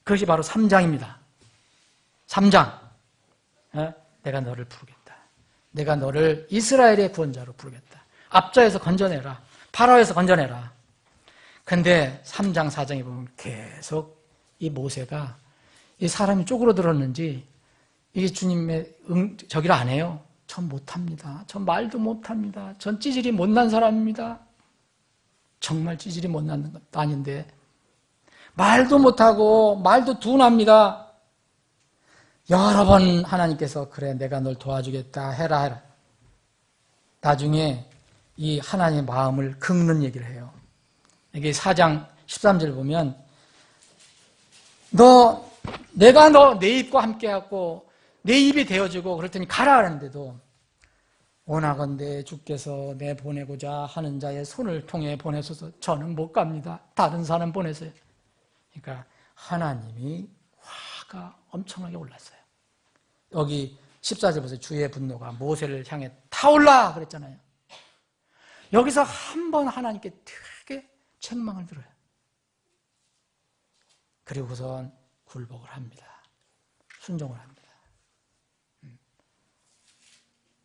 그것이 바로 3장입니다. 3장. 내가 너를 부르겠다. 내가 너를 이스라엘의 구원자로 부르겠다. 압자에서 건져내라. 파라오에서 건져내라. 근데 3장, 4장에 보면 계속 이 모세가 이 사람이 쪼그러들었는지 이게 주님의 저기를 안 해요. 전 못합니다. 전 말도 못합니다. 전 찌질이 못난 사람입니다. 정말 찌질이 못난 것도 아닌데 말도 못하고 말도 둔합니다. 여러 번 하나님께서 그래 내가 널 도와주겠다 해라. 나중에 이 하나님의 마음을 긁는 얘기를 해요. 이게 4장 13절 보면 내가 너 내 입과 함께하고 내 입이 되어주고 그랬더니 가라 하는데도 원하건대 주께서 내 보내고자 하는 자의 손을 통해 보내셔서 저는 못 갑니다. 다른 사람 보내세요. 그러니까 하나님이 화가 엄청나게 올랐어요. 여기 14절 보세요. 주의 분노가 모세를 향해 타올라 그랬잖아요. 여기서 한 번 하나님께 되게 책망을 들어요. 그리고선 굴복을 합니다. 순종을 합니다.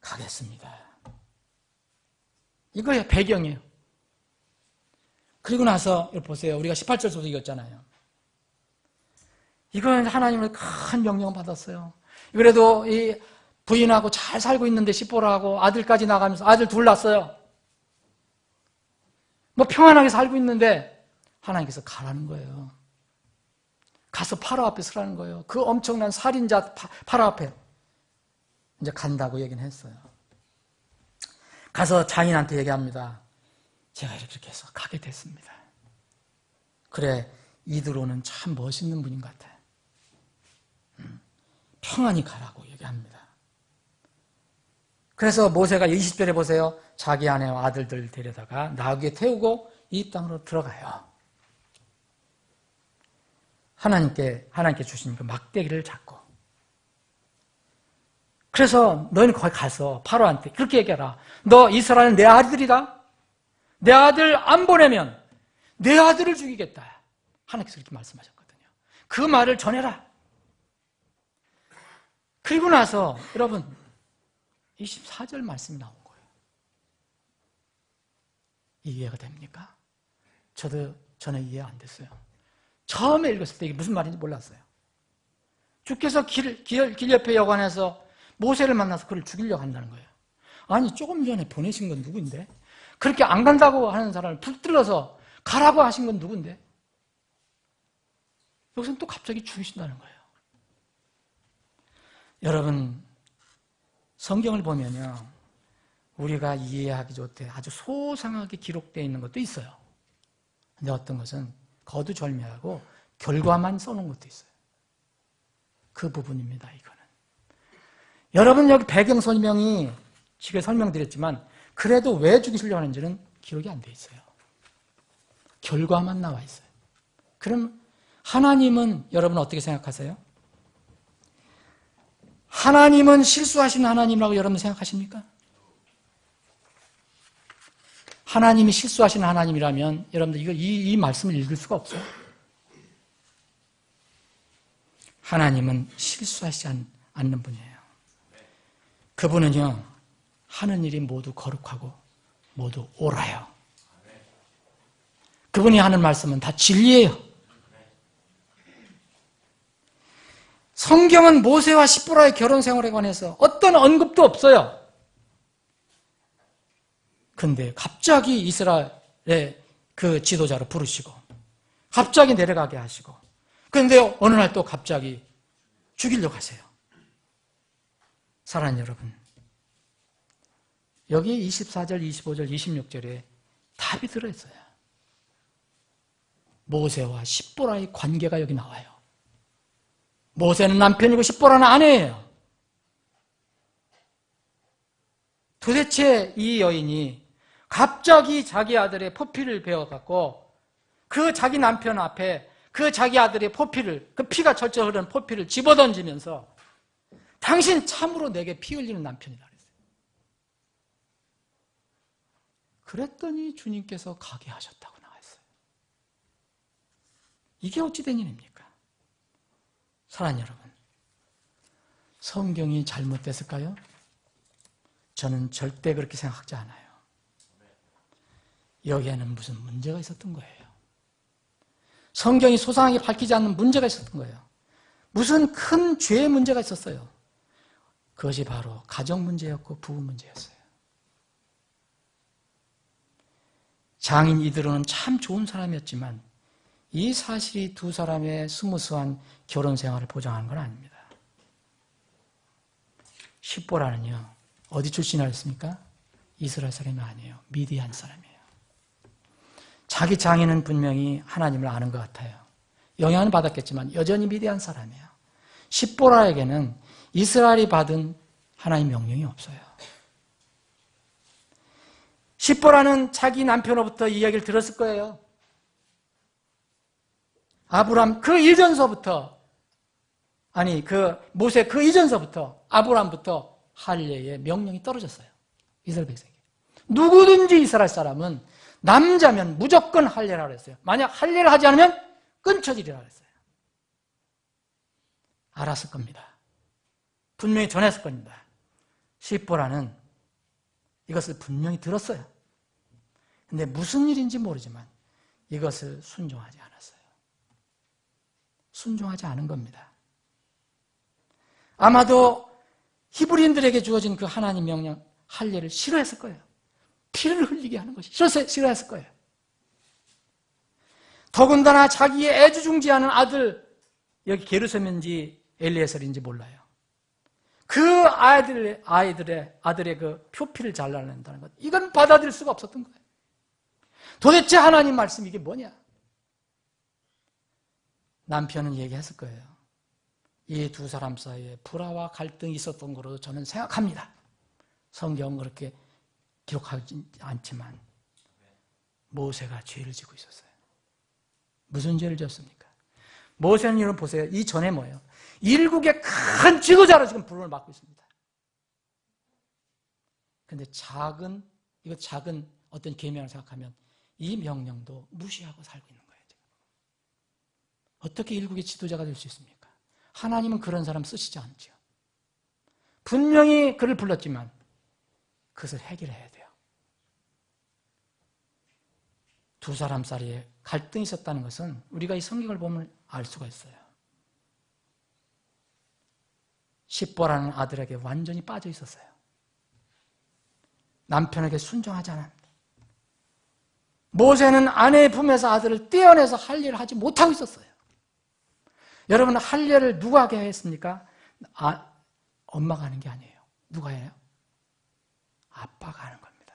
가겠습니다. 이거예요. 배경이에요. 그리고 나서 보세요. 우리가 18절부터 읽었잖아요. 이건 하나님을 큰 명령을 받았어요. 그래도 이 부인하고 잘 살고 있는데 시보라하고 아들까지 나가면서 아들 둘 낳았어요. 뭐 평안하게 살고 있는데 하나님께서 가라는 거예요. 가서 파라오 앞에 서라는 거예요. 그 엄청난 살인자 파라오 앞에 이제 간다고 얘기는 했어요. 가서 장인한테 얘기합니다. 제가 이렇게 해서 가게 됐습니다. 그래, 이드로는 참 멋있는 분인 것 같아요. 평안히 가라고 얘기합니다. 그래서 모세가 20절에 보세요. 자기 아내와 아들들 데려다가 나귀에 태우고 이 땅으로 들어가요. 하나님께 주신 그 막대기를 잡고. 그래서 너희는 거기 가서 파로한테 그렇게 얘기해라. 너 이스라엘은 내 아들이다. 내 아들 안 보내면 내 아들을 죽이겠다. 하나님께서 그렇게 말씀하셨거든요. 그 말을 전해라. 그리고 나서 여러분 24절 말씀이 나온 거예요. 이해가 됩니까? 저도 전에 이해 안 됐어요. 처음에 읽었을 때 이게 무슨 말인지 몰랐어요. 주께서 길 옆에 여관에서 모세를 만나서 그를 죽이려고 한다는 거예요. 아니 조금 전에 보내신 건 누구인데? 그렇게 안 간다고 하는 사람을 붙들어서 가라고 하신 건 누군데? 여기서는 또 갑자기 죽이신다는 거예요. 여러분 성경을 보면요 우리가 이해하기 좋게 아주 소상하게 기록되어 있는 것도 있어요. 근데 어떤 것은 거두절미하고 결과만 써놓은 것도 있어요. 그 부분입니다. 이거는 여러분 여기 배경 설명이 지금 설명드렸지만 그래도 왜 죽이시려고 하는지는 기록이 안 돼 있어요. 결과만 나와 있어요. 그럼 하나님은 여러분 어떻게 생각하세요? 하나님은 실수하시는 하나님이라고 여러분 생각하십니까? 하나님이 실수하시는 하나님이라면 여러분들 이 말씀을 읽을 수가 없어요. 하나님은 실수하시지 않는 분이에요. 그분은요, 하는 일이 모두 거룩하고 모두 옳아요. 그분이 하는 말씀은 다 진리예요. 성경은 모세와 십보라의 결혼 생활에 관해서 어떤 언급도 없어요. 근데 갑자기 이스라엘의 그 지도자로 부르시고 갑자기 내려가게 하시고 그런데 어느 날 또 갑자기 죽이려고 하세요. 사랑하는 여러분, 여기 24절, 25절, 26절에 답이 들어있어요. 모세와 십보라의 관계가 여기 나와요. 모세는 남편이고 십보라는 아내예요. 도대체 이 여인이 갑자기 자기 아들의 포피를 베어갖고 그 자기 남편 앞에 그 자기 아들의 포피를, 그 피가 철철 흐르는 포피를 집어던지면서 당신 참으로 내게 피 흘리는 남편이라 그랬어요. 그랬더니 주님께서 가게 하셨다고 나와있어요. 이게 어찌 된 일입니까? 사랑하는 여러분, 성경이 잘못됐을까요? 저는 절대 그렇게 생각하지 않아요. 여기에는 무슨 문제가 있었던 거예요. 성경이 소상하게 밝히지 않는 문제가 있었던 거예요. 무슨 큰 죄의 문제가 있었어요. 그것이 바로 가정 문제였고 부부 문제였어요. 장인 이드로는 참 좋은 사람이었지만 이 사실이 두 사람의 스무스한 결혼 생활을 보장하는 건 아닙니다. 십보라는요, 어디 출신이었습니까? 이스라엘 사람이 아니에요. 미디안 사람이에요. 자기 장인은 분명히 하나님을 아는 것 같아요. 영향을 받았겠지만 여전히 미디안 사람이에요. 십보라에게는 이스라엘이 받은 하나님 명령이 없어요. 십보라는 자기 남편으로부터 이야기를 들었을 거예요. 아브람 그 이전서부터, 아니 그 모세 그 이전서부터 아브람부터 할례의 명령이 떨어졌어요. 이스라엘 백성에게. 누구든지 이스라엘 사람은 남자면 무조건 할례라 그랬어요. 만약 할례를 하지 않으면 끊쳐지리라 그랬어요. 알았을 겁니다. 분명히 전했을 겁니다. 십보라는 이것을 분명히 들었어요. 근데 무슨 일인지 모르지만 이것을 순종하지 않았어요. 순종하지 않은 겁니다. 아마도 히브리인들에게 주어진 그 하나님 명령 할례를 싫어했을 거예요. 피를 흘리게 하는 것이 싫어했을 거예요. 더군다나 자기의 애주중지하는 아들, 여기 게르솜인지 엘리에셀인지 몰라요. 그 아들의 그 표피를 잘라낸다는 것, 이건 받아들일 수가 없었던 거예요. 도대체 하나님 말씀 이게 뭐냐? 남편은 얘기했을 거예요. 이 두 사람 사이에 불화와 갈등이 있었던 거로 저는 생각합니다. 성경은 그렇게 기록하지 않지만 모세가 죄를 지고 있었어요. 무슨 죄를 지었습니까? 모세는 여러분 보세요. 이 전에 뭐예요? 일국의 큰 지도자로 지금 부름을 받고 있습니다. 근데 작은 어떤 계명을 생각하면 이 명령도 무시하고 살고 있는 거예요. 지금. 어떻게 일국의 지도자가 될 수 있습니까? 하나님은 그런 사람 쓰시지 않죠. 분명히 그를 불렀지만 그것을 해결해야 돼요. 두 사람 사이에 갈등이 있었다는 것은 우리가 이 성경을 보면 알 수가 있어요. 십보라는 아들에게 완전히 빠져 있었어요. 남편에게 순종하지 않았습니다. 모세는 아내의 품에서 아들을 떼어내서 할례를 하지 못하고 있었어요. 여러분, 할례를 누가 하게 했습니까? 엄마가 하는 게 아니에요. 누가 해요? 아빠가 하는 겁니다.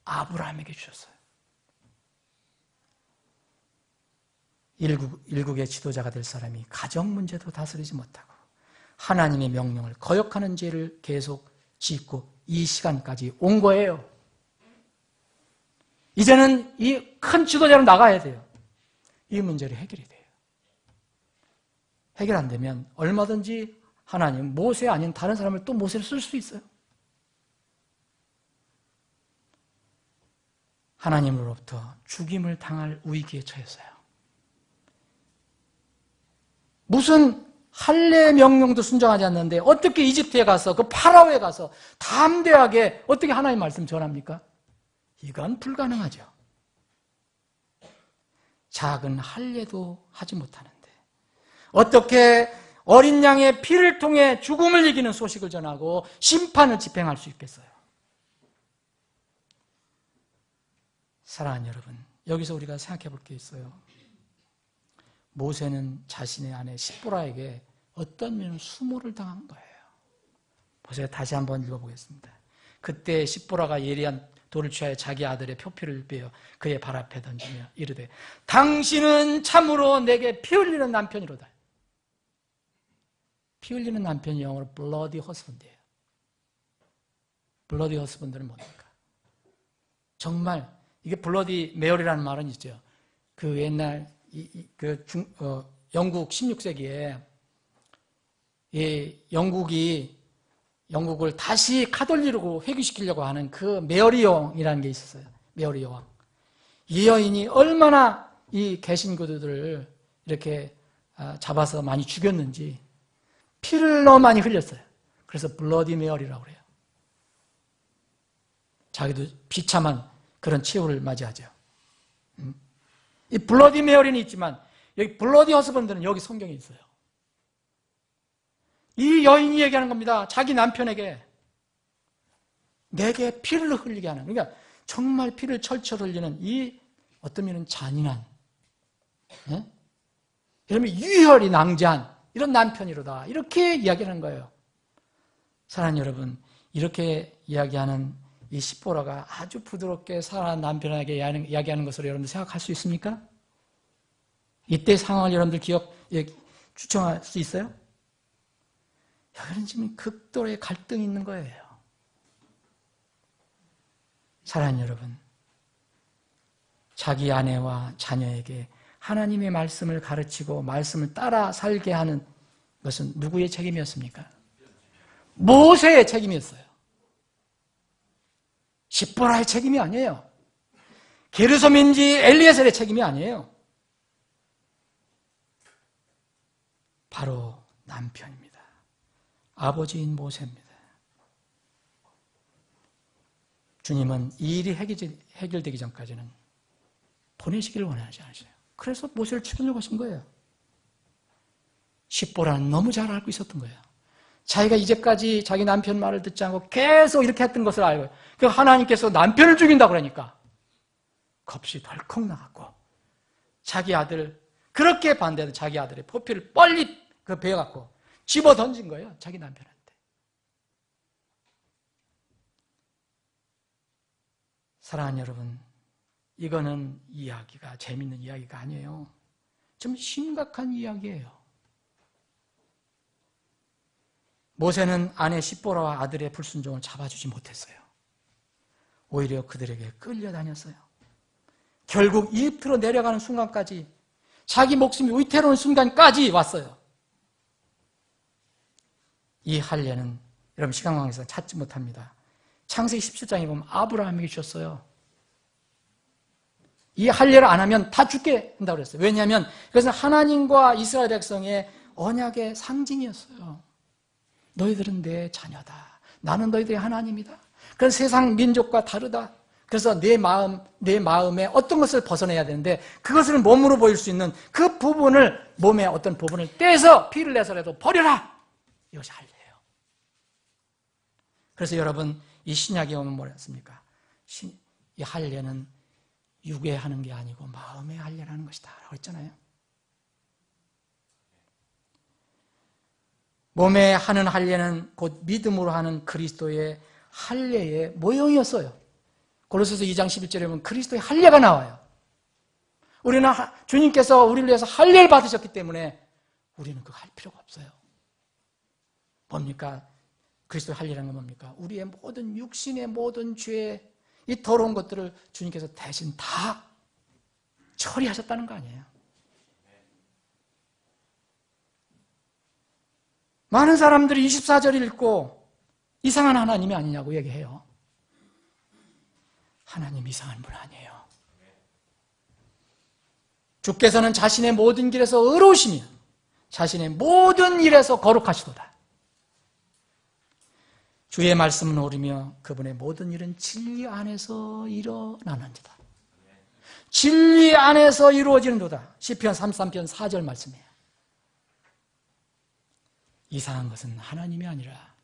아브라함에게 주셨어요. 일국의 지도자가 될 사람이 가정 문제도 다스리지 못하고 하나님의 명령을 거역하는 죄를 계속 짓고 이 시간까지 온 거예요. 이제는 이 큰 지도자로 나가야 돼요. 이 문제를 해결이 돼요. 해결 안 되면 얼마든지 하나님, 모세 아닌 다른 사람을 또 모세를 쓸 수 있어요. 하나님으로부터 죽임을 당할 위기에 처했어요. 무슨 할례 명령도 순종하지 않는데 어떻게 이집트에 가서 그 파라오에 가서 담대하게 어떻게 하나님의 말씀 전합니까? 이건 불가능하죠. 작은 할례도 하지 못하는데 어떻게 어린 양의 피를 통해 죽음을 이기는 소식을 전하고 심판을 집행할 수 있겠어요? 사랑하는 여러분, 여기서 우리가 생각해 볼 게 있어요. 모세는 자신의 아내 십보라에게 어떤 면은 수모를 당한 거예요. 보세요. 다시 한번 읽어보겠습니다. 그때 십보라가 예리한 돌을 취하여 자기 아들의 표피를 빼어 그의 발 앞에 던지며 이르되 당신은 참으로 내게 피 흘리는 남편이로다. 피 흘리는 남편이 영어로 bloody husband이에요. bloody husband는 뭡니까? 정말 이게 블러디 메어리라는 말은 있죠. 그 옛날 영국 16세기에 영국을 다시 카톨릭으로 회귀시키려고 하는 그 메어리 여왕이라는 게 있었어요. 메어리 여왕. 이 여인이 얼마나 이 개신교도들을 이렇게 잡아서 많이 죽였는지 피를 너무 많이 흘렸어요. 그래서 블러디 메어리라고 그래요. 자기도 비참한 그런 치유를 맞이하죠. 이 블러디 메어리는 있지만 여기 블러디 허스번드는 여기 성경에 있어요. 이 여인이 얘기하는 겁니다. 자기 남편에게 내게 피를 흘리게 하는, 그러니까 정말 피를 철철 흘리는 이 어떤 면은 잔인한, 이러면 유혈이 낭자한 이런 남편이로다, 이렇게 이야기하는 거예요. 사랑하는 여러분, 이렇게 이야기하는 이 십보라가 아주 부드럽게 살아난 남편에게 이야기하는 것으로 여러분들 생각할 수 있습니까? 이때 상황을 여러분들 추정할 수 있어요? 여기는 지금 극도의 갈등이 있는 거예요. 사랑하는 여러분, 자기 아내와 자녀에게 하나님의 말씀을 가르치고 말씀을 따라 살게 하는 것은 누구의 책임이었습니까? 모세의 책임이었어요. 십보라의 책임이 아니에요. 게르솜인지 엘리에셀의 책임이 아니에요. 바로 남편입니다. 아버지인 모세입니다. 주님은 이 일이 해결되기 전까지는 보내시기를 원하지 않으세요. 그래서 모세를 죽이려고 하신 거예요. 십보라는 너무 잘 알고 있었던 거예요. 자기가 이제까지 자기 남편 말을 듣지 않고 계속 이렇게 했던 것을 알고, 그 하나님께서 남편을 죽인다고 그러니까 겁이 덜컥 나갔고, 자기 아들, 그렇게 반대하던 자기 아들의 포피를 빨리 베어갖고 집어 던진 거예요, 자기 남편한테. 사랑하는 여러분, 이거는 이야기가 재밌는 이야기가 아니에요. 좀 심각한 이야기예요. 모세는 아내 십보라와 아들의 불순종을 잡아주지 못했어요. 오히려 그들에게 끌려다녔어요. 결국 이집트로 내려가는 순간까지, 자기 목숨이 위태로운 순간까지 왔어요. 이 할례는 여러분 시간 관계상 찾지 못합니다. 창세기 17장에 보면 아브라함에게 주셨어요. 이 할례를 안 하면 다 죽게 한다고 그랬어요. 왜냐하면 그것은 하나님과 이스라엘 백성의 언약의 상징이었어요. 너희들은 내 자녀다. 나는 너희들의 하나님이다. 그건 세상 민족과 다르다. 그래서 내 마음에 어떤 것을 벗어내야 되는데, 그것을 몸으로 보일 수 있는 그 부분을, 몸의 어떤 부분을 떼서 피를 내서라도 버려라. 이것이 할례예요. 그래서 여러분, 이 신약에 오면 뭐랬습니까? 이 할례는 육에 하는 게 아니고 마음에 할례라는 것이다 라고 했잖아요. 몸에 하는 할례는 곧 믿음으로 하는 그리스도의 할례의 모형이었어요. 고린도서 2장 11절에 보면 그리스도의 할례가 나와요. 우리는 주님께서 우리를 위해서 할례를 받으셨기 때문에 우리는 그거 할 필요가 없어요. 뭡니까? 그리스도의 할례라는 건 뭡니까? 우리의 모든 육신의 모든 죄, 이 더러운 것들을 주님께서 대신 다 처리하셨다는 거 아니에요? 많은 사람들이 24절 읽고 이상한 하나님이 아니냐고 얘기해요. 하나님 이상한 분 아니에요. 주께서는 자신의 모든 길에서 의로우시며 자신의 모든 일에서 거룩하시도다. 주의 말씀은 오르며 그분의 모든 일은 진리 안에서 일어나는도다. 진리 안에서 이루어지는도다. 시편 33편 4절 말씀이에요. 이상한 것은 하나님이 아니라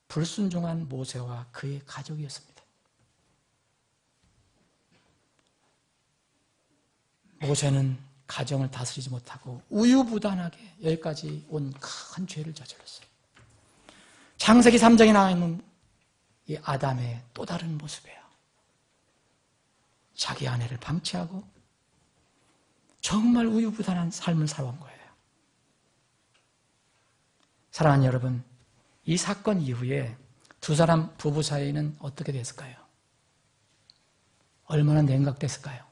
불순종한 모세와 그의 가족이었습니다. 모세는 가정을 다스리지 못하고 우유부단하게 여기까지 온 큰 죄를 저질렀어요. 창세기 3장에 나와 있는 이 아담의 또 다른 모습이에요. 자기 아내를 방치하고 정말 우유부단한 삶을 살아온 거예요. 사랑하는 여러분, 이 사건 이후에 두 사람 부부 사이는 어떻게 됐을까요? 얼마나 냉각됐을까요?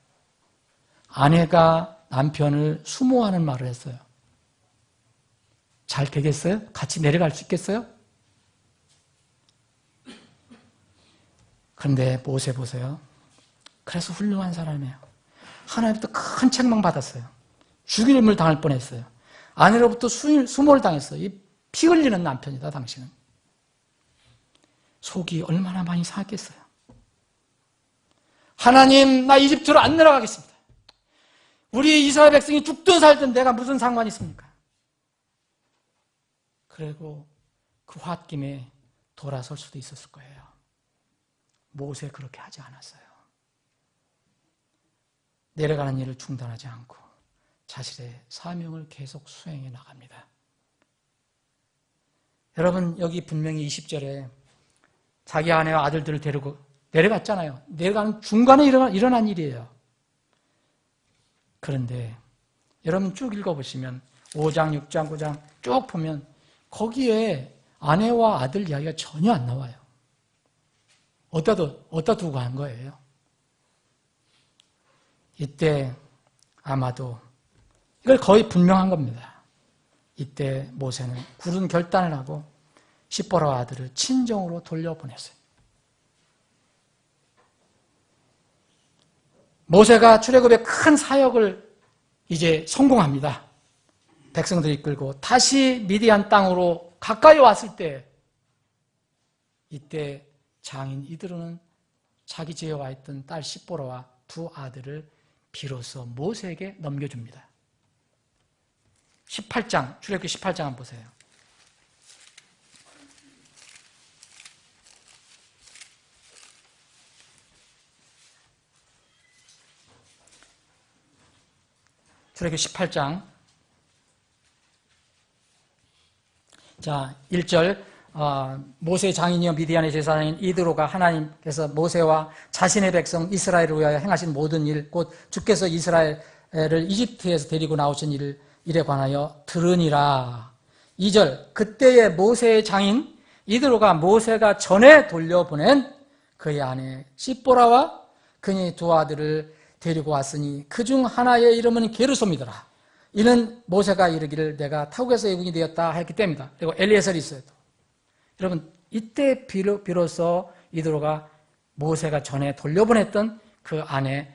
아내가 남편을 수모하는 말을 했어요. 잘 되겠어요? 같이 내려갈 수 있겠어요? 그런데 모세 보세요. 그래서 훌륭한 사람이에요. 하나님부터 큰 책망 받았어요. 죽임을 당할 뻔했어요. 아내로부터 수모를 당했어요. 이 피 흘리는 남편이다, 당신은. 속이 얼마나 많이 상했겠어요. 하나님, 나 이집트로 안 내려가겠습니다. 우리 이스라엘 백성이 죽든 살든 내가 무슨 상관이 있습니까? 그리고 그 홧김에 돌아설 수도 있었을 거예요. 모세 그렇게 하지 않았어요. 내려가는 일을 중단하지 않고 자신의 사명을 계속 수행해 나갑니다. 여러분, 여기 분명히 20절에 자기 아내와 아들들을 데리고 내려갔잖아요. 내려가는 중간에 일어난 일이에요. 그런데 여러분 쭉 읽어보시면 5장, 6장, 9장 쭉 보면 거기에 아내와 아들 이야기가 전혀 안 나와요. 어디다 두고 간 거예요? 이때 아마도 이걸 거의 분명한 겁니다. 이때 모세는 굳은 결단을 하고 십보라와 아들을 친정으로 돌려보냈어요. 모세가 출애굽의 큰 사역을 이제 성공합니다. 백성들이 이끌고 다시 미디안 땅으로 가까이 왔을 때 이때 장인 이드로는 자기 집에 와 있던 딸 십보라와 두 아들을 비로소 모세에게 넘겨줍니다. 18장, 출애굽기 18장 한번 보세요. 출애굽기 18장. 자, 1절. 모세의 장인이여 미디안의 제사장인 이드로가 하나님께서 모세와 자신의 백성 이스라엘을 위하여 행하신 모든 일, 곧 주께서 이스라엘을 이집트에서 데리고 나오신 일에 관하여 들으니라. 2절. 그때의 모세의 장인 이드로가 모세가 전에 돌려보낸 그의 아내 십보라와 그의 두 아들을 데리고 왔으니 그중 하나의 이름은 게르솜이더라. 이는 모세가 이르기를 내가 타국에서 애국이 되었다 했기 때문이다. 그리고 엘리에셀이 있어요. 여러분, 이때 비로소 이드로가 모세가 전에 돌려보냈던 그 아내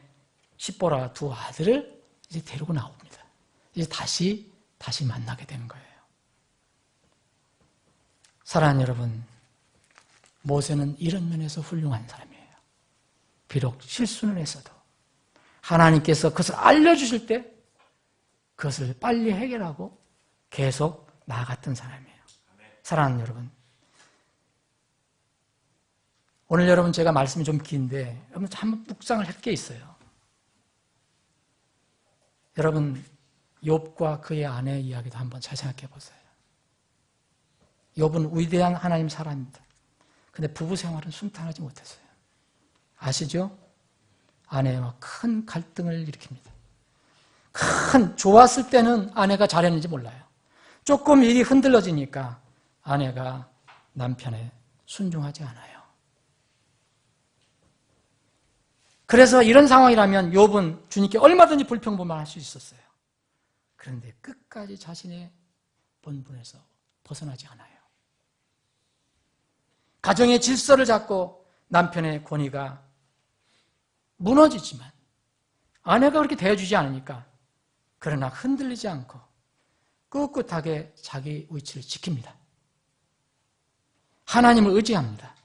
십보라와 두 아들을 이제 데리고 나옵니다. 이제 다시 만나게 되는 거예요. 사랑하는 여러분, 모세는 이런 면에서 훌륭한 사람이에요. 비록 실수는 했어도 하나님께서 그것을 알려주실 때 그것을 빨리 해결하고 계속 나아갔던 사람이에요. 사랑하는 여러분, 오늘 여러분 제가 말씀이 좀 긴데 여러분 한번 묵상을 할 게 있어요. 여러분 욥과 그의 아내의 이야기도 한번 잘 생각해 보세요. 욥은 위대한 하나님 사람입니다. 근데 부부 생활은 순탄하지 못했어요. 아시죠? 아내와 큰 갈등을 일으킵니다. 좋았을 때는 아내가 잘했는지 몰라요. 조금 일이 흔들러지니까 아내가 남편에 순종하지 않아요. 그래서 이런 상황이라면 욥은 주님께 얼마든지 불평불만할 수 있었어요. 그런데 끝까지 자신의 본분에서 벗어나지 않아요. 가정의 질서를 잡고 남편의 권위가 무너지지만 아내가 그렇게 대해주지 않으니까 그러나 흔들리지 않고 꿋꿋하게 자기 위치를 지킵니다. 하나님을 의지합니다.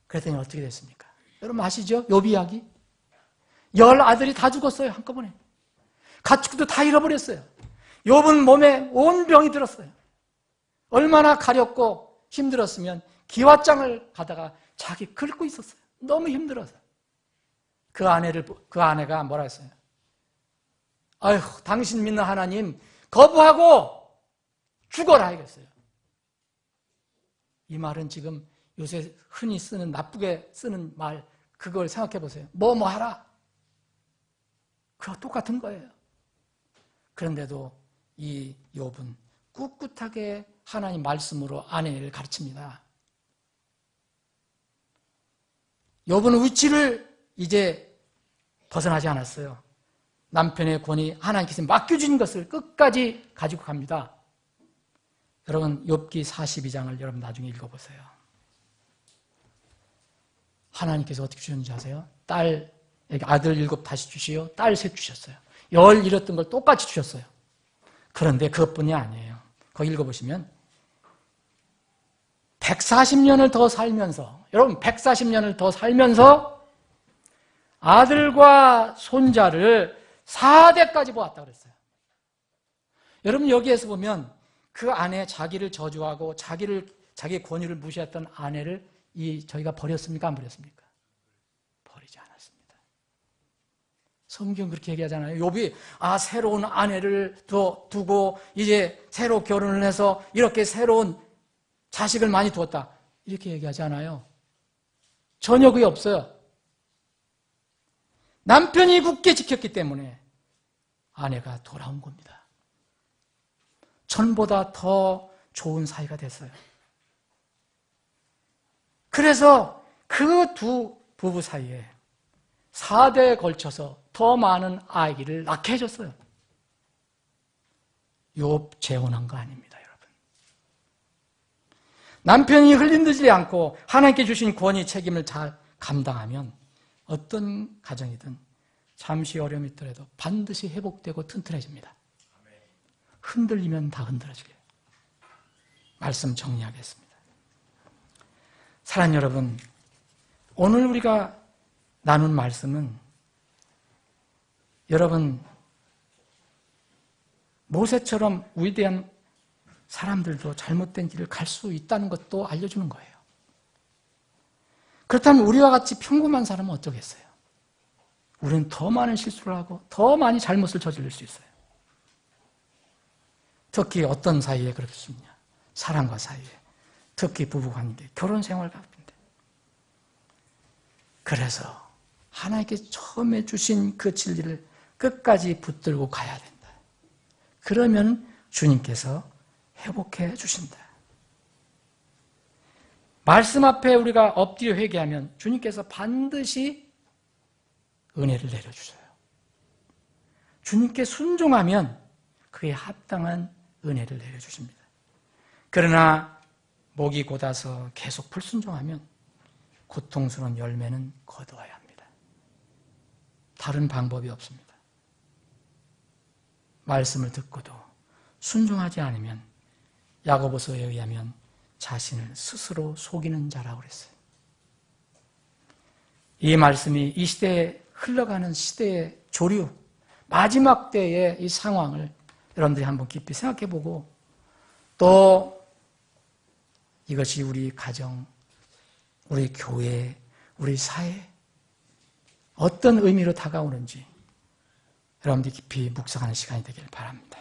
그랬더니 어떻게 됐습니까? 여러분 아시죠? 욥 이야기. 10 아들이 다 죽었어요, 한꺼번에. 가축도 다 잃어버렸어요. 욥은 몸에 온 병이 들었어요. 얼마나 가렵고 힘들었으면 기왓장을 가다가 자기 긁고 있었어요. 너무 힘들어서. 그 아내가 뭐라 했어요? 아휴, 당신 믿는 하나님 거부하고 죽어라 하겠어요. 이 말은 지금 요새 흔히 쓰는, 나쁘게 쓰는 말, 그걸 생각해 보세요. 뭐 하라. 그거 똑같은 거예요. 그런데도 이 욥은 꿋꿋하게 하나님 말씀으로 아내를 가르칩니다. 욥은 위치를 이제 벗어나지 않았어요. 남편의 권위, 하나님께서 맡겨주신 것을 끝까지 가지고 갑니다. 여러분 욥기 42장을 여러분 나중에 읽어보세요. 하나님께서 어떻게 주셨는지 아세요? 아들 7 다시 주시오, 딸 3 주셨어요. 10 잃었던 걸 똑같이 주셨어요. 그런데 그것뿐이 아니에요. 거기 읽어보시면 140년을 더 살면서, 여러분 140년을 더 살면서 아들과 손자를 4대까지 보았다 그랬어요. 여러분 여기에서 보면 그 아내, 자기를 저주하고 자기의 권위를 무시했던 아내를 저희가 버렸습니까? 안 버렸습니까? 버리지 않았습니다. 성경 그렇게 얘기하잖아요. 욥이 새로운 아내를 두고 이제 새로 결혼을 해서 이렇게 새로운 자식을 많이 두었다, 이렇게 얘기하지 않아요. 전혀 그게 없어요. 남편이 굳게 지켰기 때문에 아내가 돌아온 겁니다. 전보다 더 좋은 사이가 됐어요. 그래서 그 두 부부 사이에 4대에 걸쳐서 더 많은 아이를 낳게 해줬어요. 욥 재혼한 거 아닙니다, 여러분. 남편이 흘림들지 않고 하나님께 주신 권위, 책임을 잘 감당하면 어떤 가정이든 잠시 어려움이 있더라도 반드시 회복되고 튼튼해집니다. 흔들리면 다 흔들어지게. 말씀 정리하겠습니다. 사랑하는 여러분, 오늘 우리가 나눈 말씀은 여러분 모세처럼 위대한 사람들도 잘못된 길을 갈 수 있다는 것도 알려주는 거예요. 그렇다면 우리와 같이 평범한 사람은 어쩌겠어요? 우리는 더 많은 실수를 하고 더 많이 잘못을 저지를 수 있어요. 특히 어떤 사이에 그렇겠습니까? 사람과 사이에, 특히 부부관계, 결혼생활 같은데. 그래서 하나님께 처음에 주신 그 진리를 끝까지 붙들고 가야 된다. 그러면 주님께서 회복해 주신다. 말씀 앞에 우리가 엎드려 회개하면 주님께서 반드시 은혜를 내려주셔요. 주님께 순종하면 그에 합당한 은혜를 내려주십니다. 그러나 목이 곧아서 계속 불순종하면 고통스러운 열매는 거두어야 합니다. 다른 방법이 없습니다. 말씀을 듣고도 순종하지 않으면 야고보서에 의하면 자신을 스스로 속이는 자라고 그랬어요. 이 말씀이 이 시대에 흘러가는 시대의 조류, 마지막 때의 이 상황을 여러분들이 한번 깊이 생각해보고 또 이것이 우리 가정, 우리 교회, 우리 사회 어떤 의미로 다가오는지 여러분들이 깊이 묵상하는 시간이 되길 바랍니다.